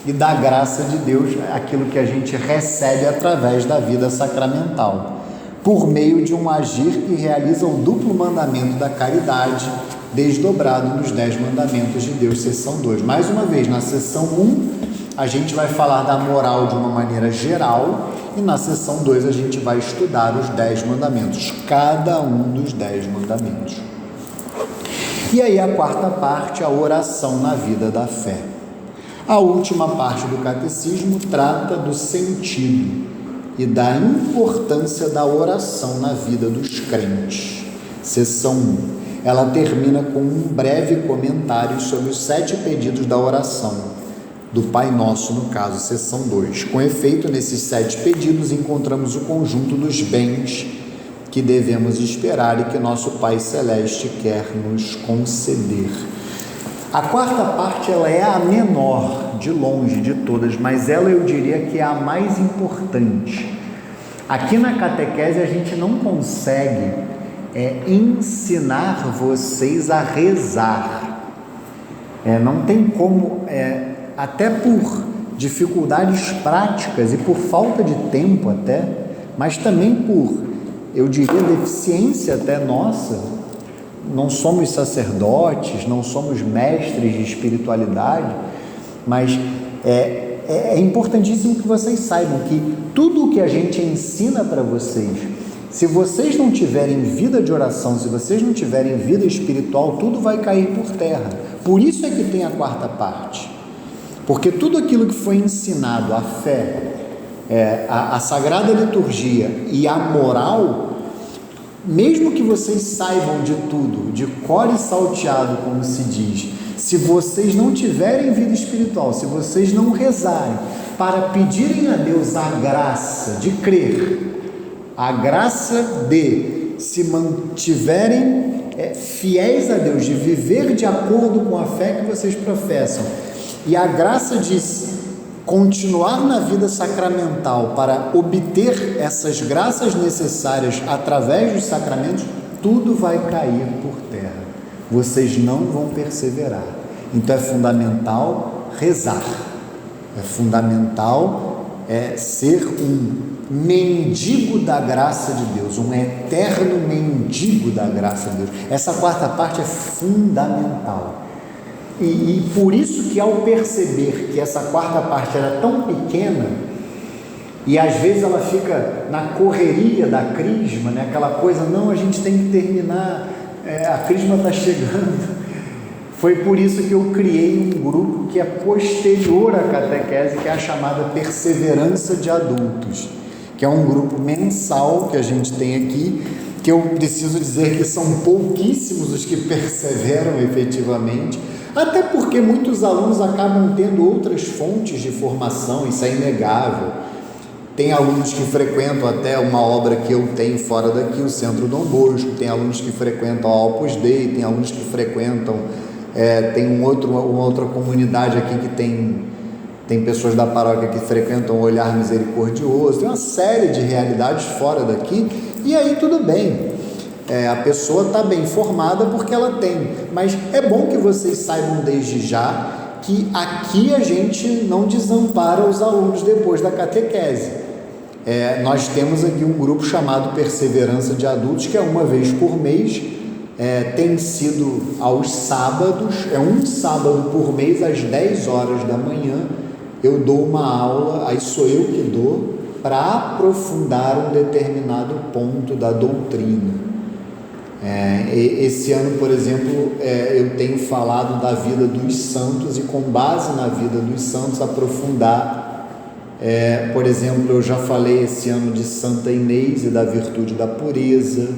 e da graça de Deus, aquilo que a gente recebe através da vida sacramental, por meio de um agir que realiza o duplo mandamento da caridade, desdobrado nos 10 mandamentos de Deus, seção 2. Mais uma vez, na seção 1, a gente vai falar da moral de uma maneira geral e na sessão 2 a gente vai estudar os 10 mandamentos, cada um dos 10 mandamentos. E aí a quarta parte, a oração na vida da fé. A última parte do catecismo trata do sentido e da importância da oração na vida dos crentes. Seção 1. Ela termina com um breve comentário sobre os 7 pedidos da oração, do Pai Nosso, no caso, seção 2. Com efeito, nesses 7 pedidos encontramos o conjunto dos bens que devemos esperar e que nosso Pai Celeste quer nos conceder. A quarta parte, ela é a menor, de longe, de todas, mas ela eu diria que é a mais importante. Aqui na catequese a gente não consegue ensinar vocês a rezar. Não tem como, até por dificuldades práticas e por falta de tempo até, mas também por, eu diria, deficiência até nossa. Não somos sacerdotes, não somos mestres de espiritualidade, mas é importantíssimo que vocês saibam que tudo o que a gente ensina para vocês, se vocês não tiverem vida de oração, se vocês não tiverem vida espiritual, tudo vai cair por terra. Por isso é que tem a quarta parte, porque tudo aquilo que foi ensinado, a fé, a sagrada liturgia e a moral, mesmo que vocês saibam de tudo, de cor e salteado, como se diz, se vocês não tiverem vida espiritual, se vocês não rezarem para pedirem a Deus a graça de crer, a graça de se mantiverem fiéis a Deus, de viver de acordo com a fé que vocês professam, e a graça de continuar na vida sacramental para obter essas graças necessárias através dos sacramentos, tudo vai cair por terra. Vocês não vão perseverar. Então é fundamental rezar, é fundamental ser um mendigo da graça de Deus, um eterno mendigo da graça de Deus. Essa quarta parte é fundamental. E por isso que, ao perceber que essa quarta parte era tão pequena, e às vezes ela fica na correria da crisma, aquela coisa, não, a gente tem que terminar, a crisma está chegando. Foi por isso que eu criei um grupo que é posterior à catequese, que é a chamada Perseverança de Adultos, que é um grupo mensal que a gente tem aqui, que eu preciso dizer que são pouquíssimos os que perseveram efetivamente, até porque muitos alunos acabam tendo outras fontes de formação, isso é inegável. Tem alunos que frequentam até uma obra que eu tenho fora daqui, o Centro Dom Bosco, tem alunos que frequentam a Opus Dei, tem alunos que frequentam, tem uma outra comunidade aqui que tem pessoas da paróquia que frequentam o Olhar Misericordioso, tem uma série de realidades fora daqui, e aí tudo bem. A pessoa está bem formada porque ela tem, mas é bom que vocês saibam desde já que aqui a gente não desampara os alunos depois da catequese. Nós temos aqui um grupo chamado Perseverança de Adultos, que é uma vez por mês, tem sido aos sábados, um sábado por mês às 10 horas da manhã, eu dou uma aula, aí sou eu que dou, para aprofundar um determinado ponto da doutrina. Esse ano, por exemplo, eu tenho falado da vida dos santos e, com base na vida dos santos, aprofundar. Por exemplo, eu já falei esse ano de Santa Inês e da virtude da pureza.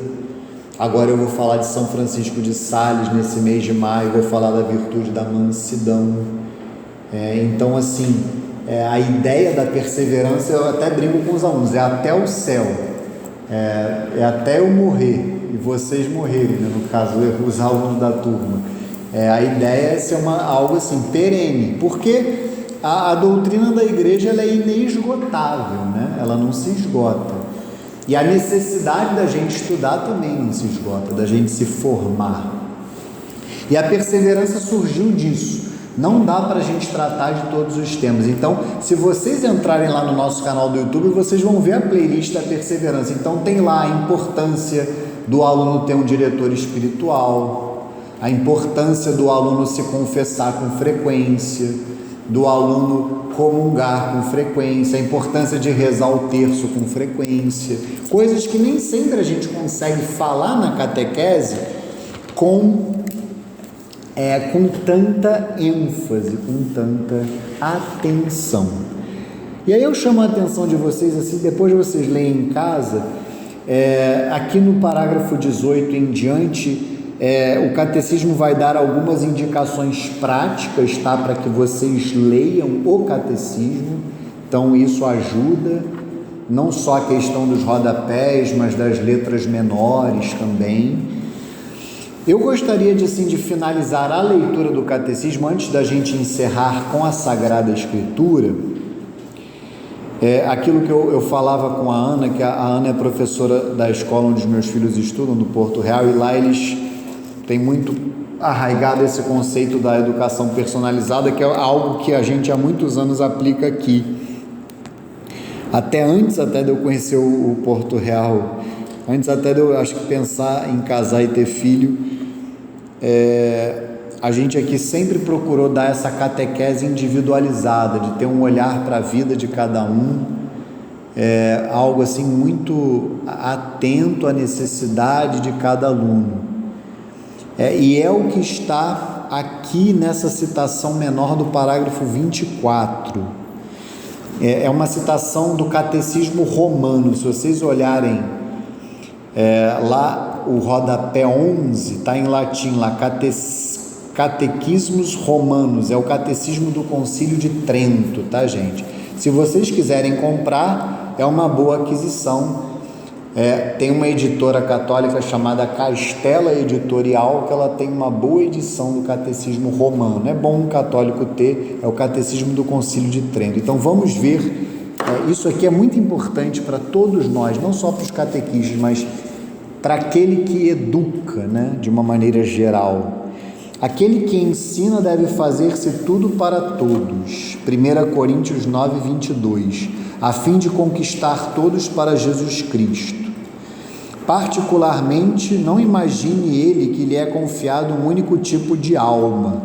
Agora eu vou falar de São Francisco de Sales nesse mês de maio, vou falar da virtude da mansidão. Então, assim, a ideia da perseverança, eu até brinco com os alunos, é até o céu, é até eu morrer e vocês morrerem, no caso, os alunos da turma. A ideia é ser algo assim, perene, porque a doutrina da igreja ela é inesgotável, ela não se esgota. E a necessidade da gente estudar também não se esgota, da gente se formar. E a perseverança surgiu disso. Não dá para a gente tratar de todos os temas. Então, se vocês entrarem lá no nosso canal do YouTube, vocês vão ver a playlist da perseverança. Então, tem lá a importância do aluno ter um diretor espiritual, a importância do aluno se confessar com frequência, do aluno comungar com frequência, a importância de rezar o terço com frequência, coisas que nem sempre a gente consegue falar na catequese com tanta ênfase, com tanta atenção. E aí eu chamo a atenção de vocês, assim, depois vocês leem em casa, aqui no parágrafo 18 em diante, o catecismo vai dar algumas indicações práticas, tá? Para que vocês leiam o catecismo. Então isso ajuda, não só a questão dos rodapés, mas das letras menores também. Eu gostaria de finalizar a leitura do catecismo antes da gente encerrar com a Sagrada Escritura. Aquilo que eu falava com a Ana, que a Ana é professora da escola onde os meus filhos estudam, do Porto Real, e lá eles têm muito arraigado esse conceito da educação personalizada, que é algo que a gente há muitos anos aplica aqui. Antes de eu conhecer o Porto Real, antes até de eu, acho que, pensar em casar e ter filho, a gente aqui sempre procurou dar essa catequese individualizada, de ter um olhar para a vida de cada um, algo assim muito atento à necessidade de cada aluno. E é o que está aqui nessa citação menor do parágrafo 24. É uma citação do Catecismo Romano. Se vocês olharem lá, o rodapé 11, está em latim lá, Catequismos Romanos, é o Catecismo do Concílio de Trento, tá, gente? Se vocês quiserem comprar, é uma boa aquisição. Tem uma editora católica chamada Castela Editorial, que ela tem uma boa edição do Catecismo Romano. É bom um católico ter, é o Catecismo do Concílio de Trento. Então vamos ver, isso aqui é muito importante para todos nós, não só para os catequistas, mas para aquele que educa, né, de uma maneira geral. Aquele que ensina deve fazer-se tudo para todos. 1 Coríntios 9, 22, a fim de conquistar todos para Jesus Cristo. Particularmente, não imagine ele que lhe é confiado um único tipo de alma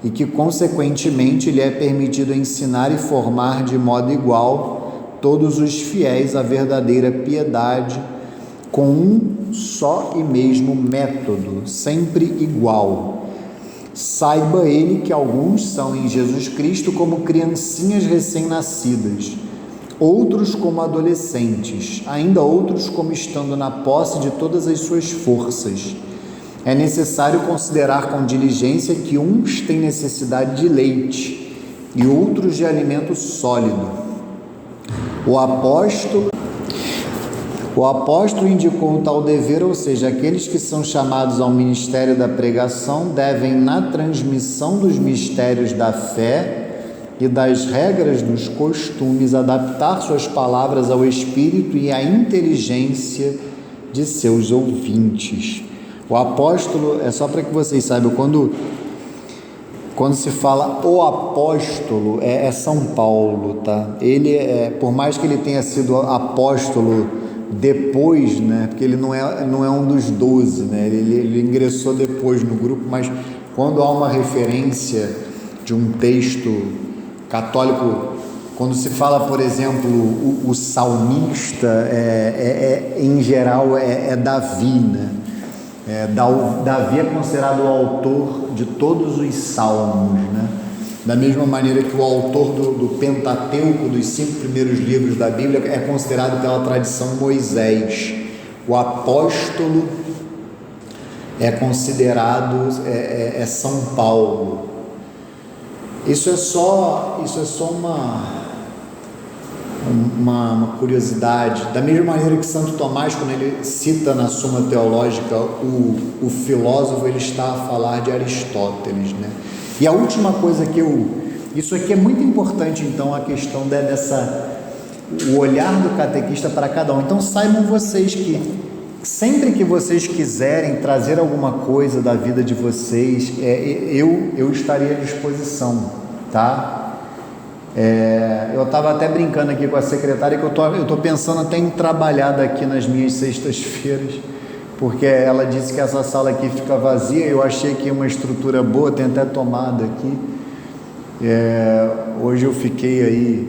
e que, consequentemente, lhe é permitido ensinar e formar de modo igual todos os fiéis à verdadeira piedade, com um só e mesmo método, sempre igual. Saiba ele que alguns são em Jesus Cristo como criancinhas recém-nascidas, outros como adolescentes, ainda outros como estando na posse de todas as suas forças. É necessário considerar com diligência que uns têm necessidade de leite e outros de alimento sólido. O apóstolo indicou tal dever, ou seja, aqueles que são chamados ao ministério da pregação devem, na transmissão dos mistérios da fé e das regras dos costumes, adaptar suas palavras ao espírito e à inteligência de seus ouvintes. O apóstolo, só para que vocês saibam, quando se fala o apóstolo, é São Paulo, tá? Ele, por mais que ele tenha sido apóstolo depois, né, porque ele não é um dos 12, né, ele ingressou depois no grupo, mas quando há uma referência de um texto católico, quando se fala, por exemplo, o salmista, em geral é Davi, né? Davi é considerado o autor de todos os salmos, né? Da mesma maneira que o autor do Pentateuco, dos 5 primeiros livros da Bíblia, é considerado pela tradição Moisés. O apóstolo é considerado São Paulo. Isso é só uma curiosidade. Da mesma maneira que Santo Tomás, quando ele cita na Suma Teológica o filósofo, ele está a falar de Aristóteles, né? E a última coisa isso aqui é muito importante, então, a questão o olhar do catequista para cada um. Então saibam vocês que sempre que vocês quiserem trazer alguma coisa da vida de vocês, eu estaria à disposição, tá? Eu estava até brincando aqui com a secretária que eu estou pensando até em trabalhar daqui nas minhas sextas-feiras, porque ela disse que essa sala aqui fica vazia. Eu achei que uma estrutura boa, tem até tomada aqui, Hoje eu fiquei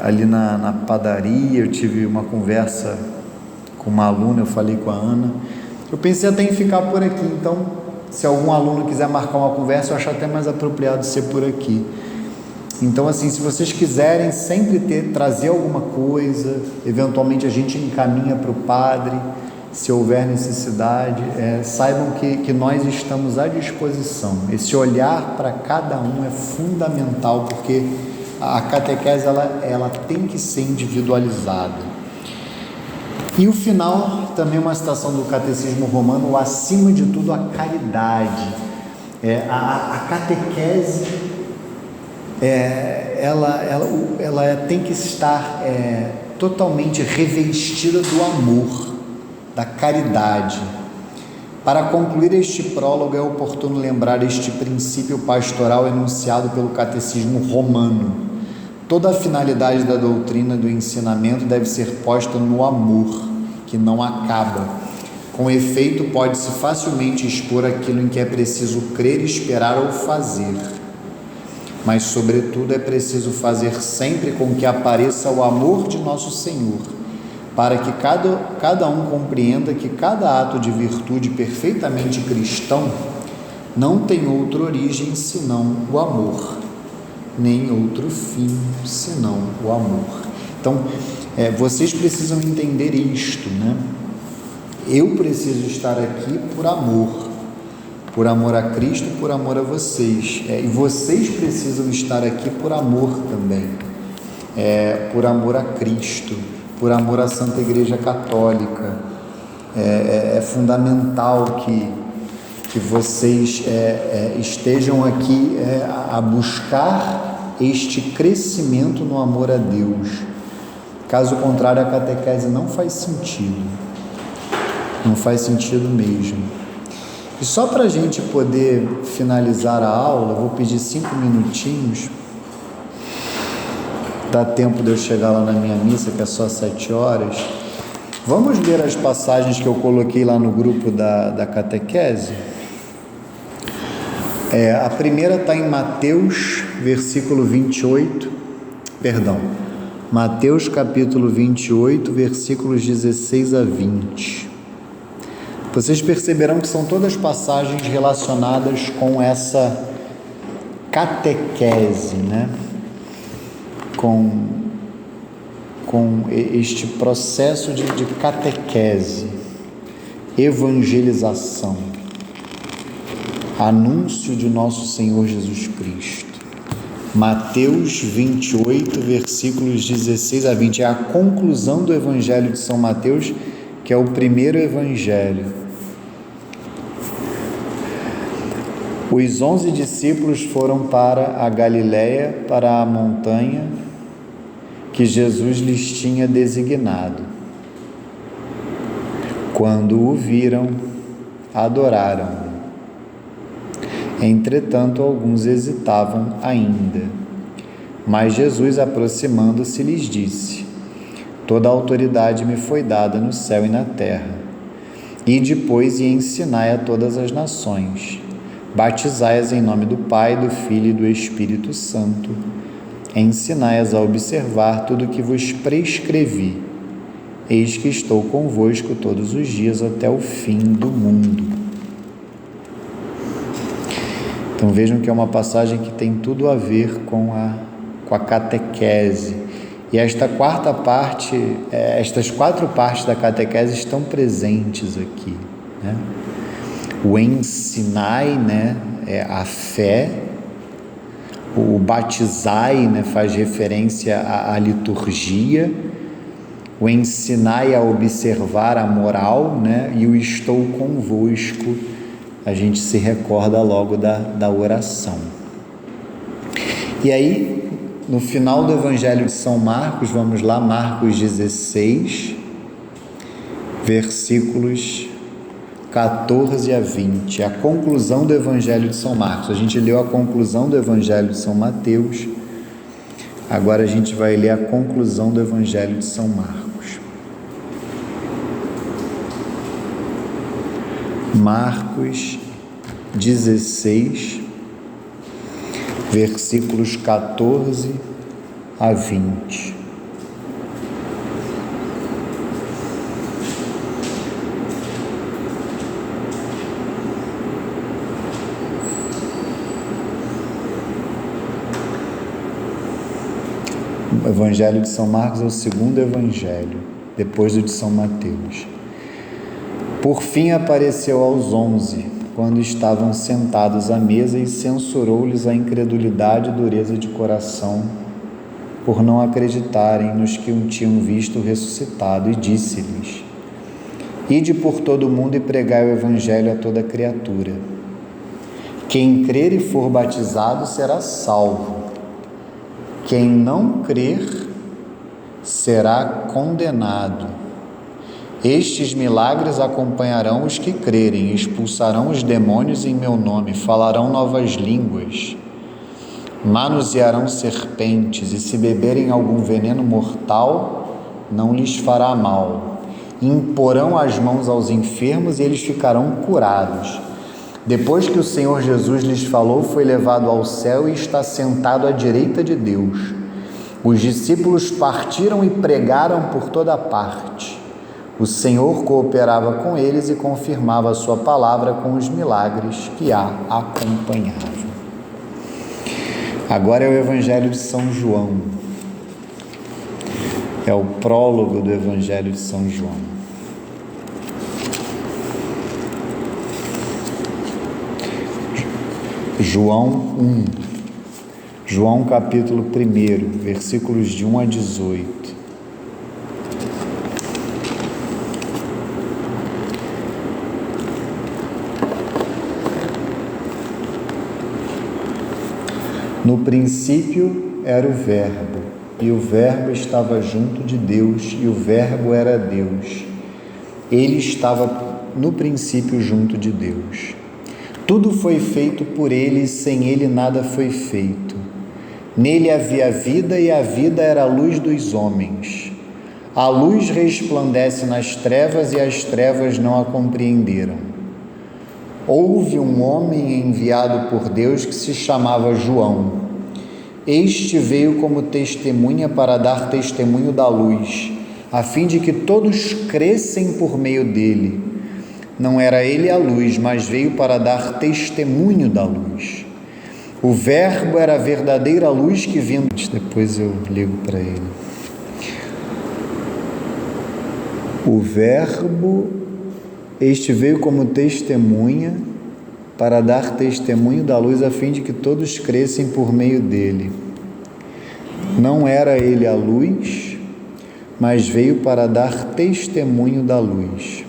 ali na padaria, eu tive uma conversa com uma aluna, eu falei com a Ana. Eu pensei até em ficar por aqui, então se algum aluno quiser marcar uma conversa, eu acho até mais apropriado ser por aqui. Então, assim, se vocês quiserem sempre trazer alguma coisa, eventualmente a gente encaminha para o padre, se houver necessidade, saibam que nós estamos à disposição. Esse olhar para cada um é fundamental, porque a catequese ela tem que ser individualizada. E o final, também uma citação do Catecismo Romano, o acima de tudo, a caridade. A catequese, ela tem que estar totalmente revestida do amor, da caridade. Para concluir este prólogo, é oportuno lembrar este princípio pastoral enunciado pelo Catecismo Romano. Toda a finalidade da doutrina do ensinamento deve ser posta no amor, que não acaba. Com efeito, pode-se facilmente expor aquilo em que é preciso crer, esperar ou fazer. Mas, sobretudo, é preciso fazer sempre com que apareça o amor de nosso Senhor, para que cada um compreenda que cada ato de virtude perfeitamente cristão não tem outra origem senão o amor, nem outro fim senão o amor. Então, vocês precisam entender isto, né? Eu preciso estar aqui por amor a Cristo, por amor a vocês, e vocês precisam estar aqui por amor também, por amor a Cristo, por amor à Santa Igreja Católica. É fundamental que vocês estejam aqui a buscar este crescimento no amor a Deus. Caso contrário, a catequese não faz sentido, não faz sentido mesmo. E só para a gente poder finalizar a aula, eu vou pedir 5 minutinhos, dá tempo de eu chegar lá na minha missa, que é só 7 horas. Vamos ver as passagens que eu coloquei lá no grupo da catequese. A primeira está em Mateus, Mateus capítulo 28, versículos 16 a 20. Vocês perceberão que são todas passagens relacionadas com essa catequese, né? Com este processo de catequese, evangelização, anúncio de nosso Senhor Jesus Cristo. Mateus 28, versículos 16 a 20, é a conclusão do Evangelho de São Mateus, que é o primeiro Evangelho. Os 11 discípulos foram para a Galiléia, para a montanha que Jesus lhes tinha designado. Quando o viram, adoraram. Entretanto, alguns hesitavam ainda. Mas Jesus, aproximando-se, lhes disse: Toda a autoridade me foi dada no céu e na terra. Ide, pois, e ensinai a todas as nações. Batizai-as em nome do Pai, do Filho e do Espírito Santo. Ensinai-as a observar tudo o que vos prescrevi. Eis que estou convosco todos os dias até o fim do mundo. Então vejam que é uma passagem que tem tudo a ver com a catequese. E esta quarta parte, estas 4 partes da catequese estão presentes aqui, né? O ensinai, né, é a fé. O batizai, né, faz referência à liturgia. O ensinai a observar a moral, né, e o estou convosco, a gente se recorda logo da oração. E aí, no final do Evangelho de São Marcos, vamos lá, Marcos 16, versículos 14 a 20, a conclusão do Evangelho de São Marcos. A gente leu a conclusão do Evangelho de São Mateus, agora a gente vai ler a conclusão do Evangelho de São Marcos. Marcos 16, versículos 14 a 20. O Evangelho de São Marcos é o segundo evangelho, depois do de São Mateus. Por fim apareceu aos 11, quando estavam sentados à mesa, e censurou-lhes a incredulidade e dureza de coração, por não acreditarem nos que o tinham visto ressuscitado, e disse-lhes: Ide por todo o mundo e pregai o Evangelho a toda criatura. Quem crer e for batizado será salvo. Quem não crer será condenado. Estes milagres acompanharão os que crerem, expulsarão os demônios em meu nome, falarão novas línguas, manusearão serpentes, e se beberem algum veneno mortal, não lhes fará mal. Imporão as mãos aos enfermos e eles ficarão curados. Depois que o Senhor Jesus lhes falou, foi levado ao céu e está sentado à direita de Deus. Os discípulos partiram e pregaram por toda parte. O Senhor cooperava com eles e confirmava a sua palavra com os milagres que a acompanhavam. Agora é o Evangelho de São João. É o prólogo do Evangelho de São João. João 1, João capítulo 1, versículos de 1 a 18. No princípio era o Verbo, e o Verbo estava junto de Deus, e o Verbo era Deus. Ele estava no princípio junto de Deus. Tudo foi feito por ele, e sem ele nada foi feito. Nele havia vida, e a vida era a luz dos homens. A luz resplandece nas trevas, e as trevas não a compreenderam. Houve um homem enviado por Deus que se chamava João. Este veio como testemunha para dar testemunho da luz, a fim de que todos crescem por meio dele. Não era ele a luz, mas veio para dar testemunho da luz. O Verbo era a verdadeira luz que vindo... Depois eu ligo para ele. O Verbo, este veio como testemunha para dar testemunho da luz, a fim de que todos crescem por meio dele. Não era ele a luz, mas veio para dar testemunho da luz.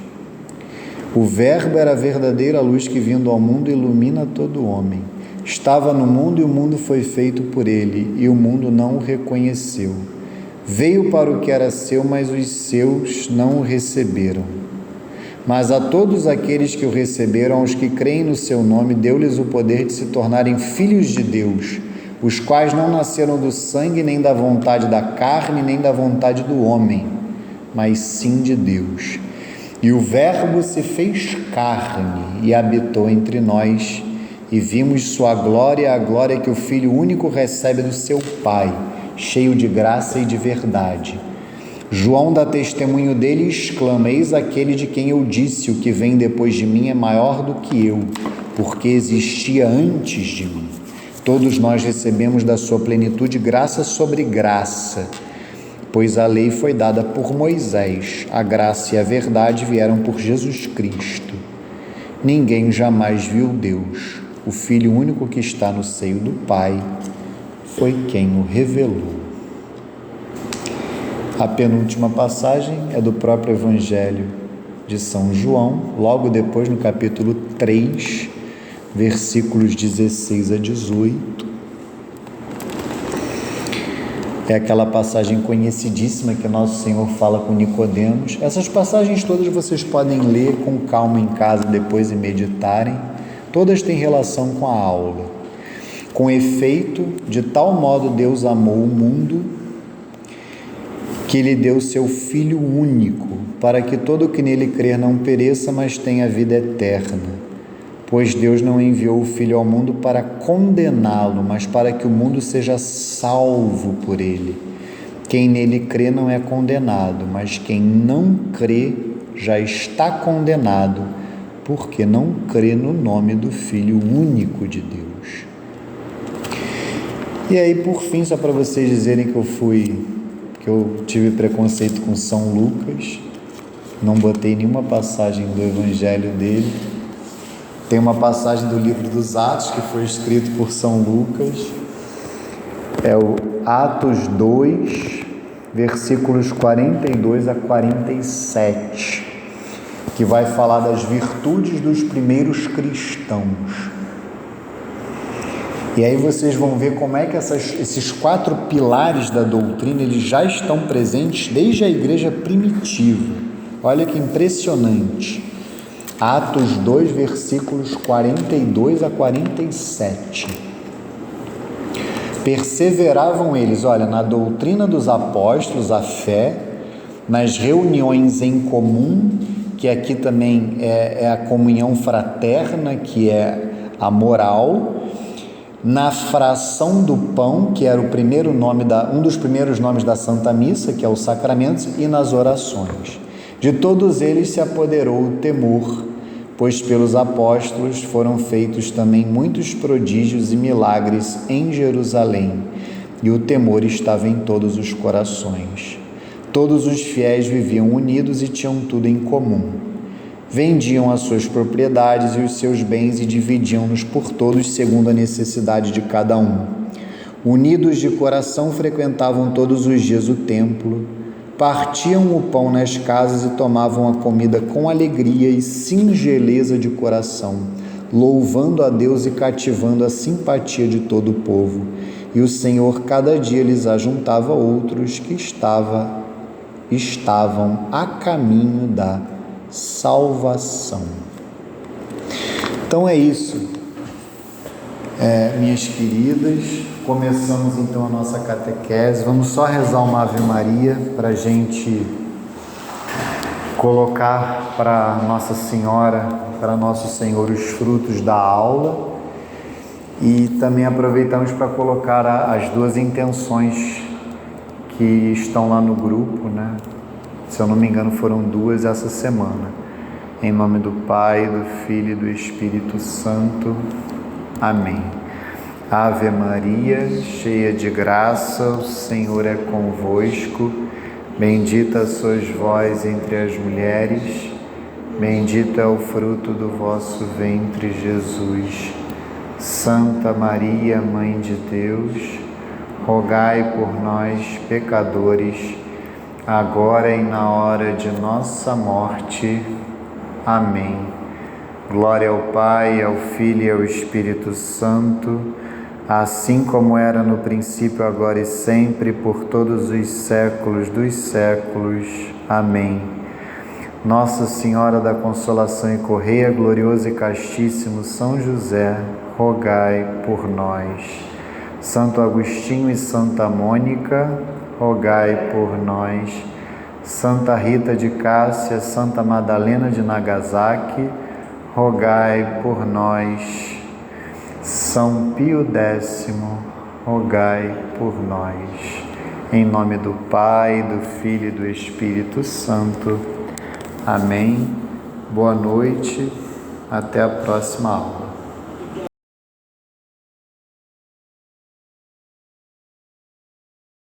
O Verbo era a verdadeira luz que, vindo ao mundo, ilumina todo homem. Estava no mundo e o mundo foi feito por ele, e o mundo não o reconheceu. Veio para o que era seu, mas os seus não o receberam. Mas a todos aqueles que o receberam, aos que creem no seu nome, deu-lhes o poder de se tornarem filhos de Deus, os quais não nasceram do sangue, nem da vontade da carne, nem da vontade do homem, mas sim de Deus. E o Verbo se fez carne e habitou entre nós, e vimos sua glória, a glória que o Filho único recebe do seu Pai, cheio de graça e de verdade. João dá testemunho dele e exclama: Eis aquele de quem eu disse, o que vem depois de mim é maior do que eu, porque existia antes de mim. Todos nós recebemos da sua plenitude graça sobre graça, pois a lei foi dada por Moisés, a graça e a verdade vieram por Jesus Cristo. Ninguém jamais viu Deus. O Filho único que está no seio do Pai foi quem o revelou. A penúltima passagem é do próprio Evangelho de São João, logo depois no capítulo 3, versículos 16 a 18. É aquela passagem conhecidíssima que nosso Senhor fala com Nicodemos. Essas passagens todas vocês podem ler com calma em casa depois e meditarem. Todas têm relação com a aula. Com efeito, de tal modo Deus amou o mundo que lhe deu seu Filho único, para que todo o que nele crer não pereça, mas tenha vida eterna. pois Deus não enviou o Filho ao mundo para condená-lo, mas para que o mundo seja salvo por ele. Quem nele crê não é condenado, mas quem não crê já está condenado, porque não crê no nome do Filho único de Deus. E aí, por fim, só para vocês dizerem que eu tive preconceito com São Lucas, não botei nenhuma passagem do Evangelho dele. Tem uma passagem do livro dos Atos que foi escrito por São Lucas, é o Atos 2, versículos 42 a 47, que vai falar das virtudes dos primeiros cristãos. E aí vocês vão ver como é que esses 4 pilares da doutrina, eles já estão presentes desde a igreja primitiva. Olha que impressionante. Atos 2, versículos 42 a 47. Perseveravam eles, olha, na doutrina dos apóstolos, a fé, nas reuniões em comum, que aqui também é a comunhão fraterna, que é a moral, na fração do pão, que era um dos primeiros nomes da Santa Missa, que é os sacramentos, e nas orações. De todos eles se apoderou o temor, pois pelos apóstolos foram feitos também muitos prodígios e milagres em Jerusalém, e o temor estava em todos os corações. Todos os fiéis viviam unidos e tinham tudo em comum. Vendiam as suas propriedades e os seus bens e dividiam-nos por todos segundo a necessidade de cada um. Unidos de coração, frequentavam todos os dias o templo, partiam o pão nas casas e tomavam a comida com alegria e singeleza de coração, louvando a Deus e cativando a simpatia de todo o povo. E o Senhor cada dia lhes ajuntava outros que estavam a caminho da salvação. Então é isso, minhas queridas. Começamos então a nossa catequese. Vamos só rezar uma Ave Maria para a gente colocar para Nossa Senhora, para Nosso Senhor, os frutos da aula, e também aproveitamos para colocar as 2 intenções que estão lá no grupo, né? Se eu não me engano, foram 2 essa semana. Em nome do Pai, do Filho e do Espírito Santo. Amém. Ave Maria, cheia de graça, o Senhor é convosco. Bendita sois vós entre as mulheres, bendito é o fruto do vosso ventre, Jesus. Santa Maria, Mãe de Deus, rogai por nós, pecadores, agora e na hora de nossa morte. Amém. Glória ao Pai, ao Filho e ao Espírito Santo, assim como era no princípio, agora e sempre, por todos os séculos dos séculos. Amém. Nossa Senhora da Consolação e Correia, glorioso e castíssimo São José, rogai por nós. Santo Agostinho e Santa Mônica, rogai por nós. Santa Rita de Cássia, Santa Madalena de Nagasaki, rogai por nós. São Pio X, rogai por nós. Em nome do Pai, do Filho e do Espírito Santo. Amém. Boa noite. Até a próxima aula.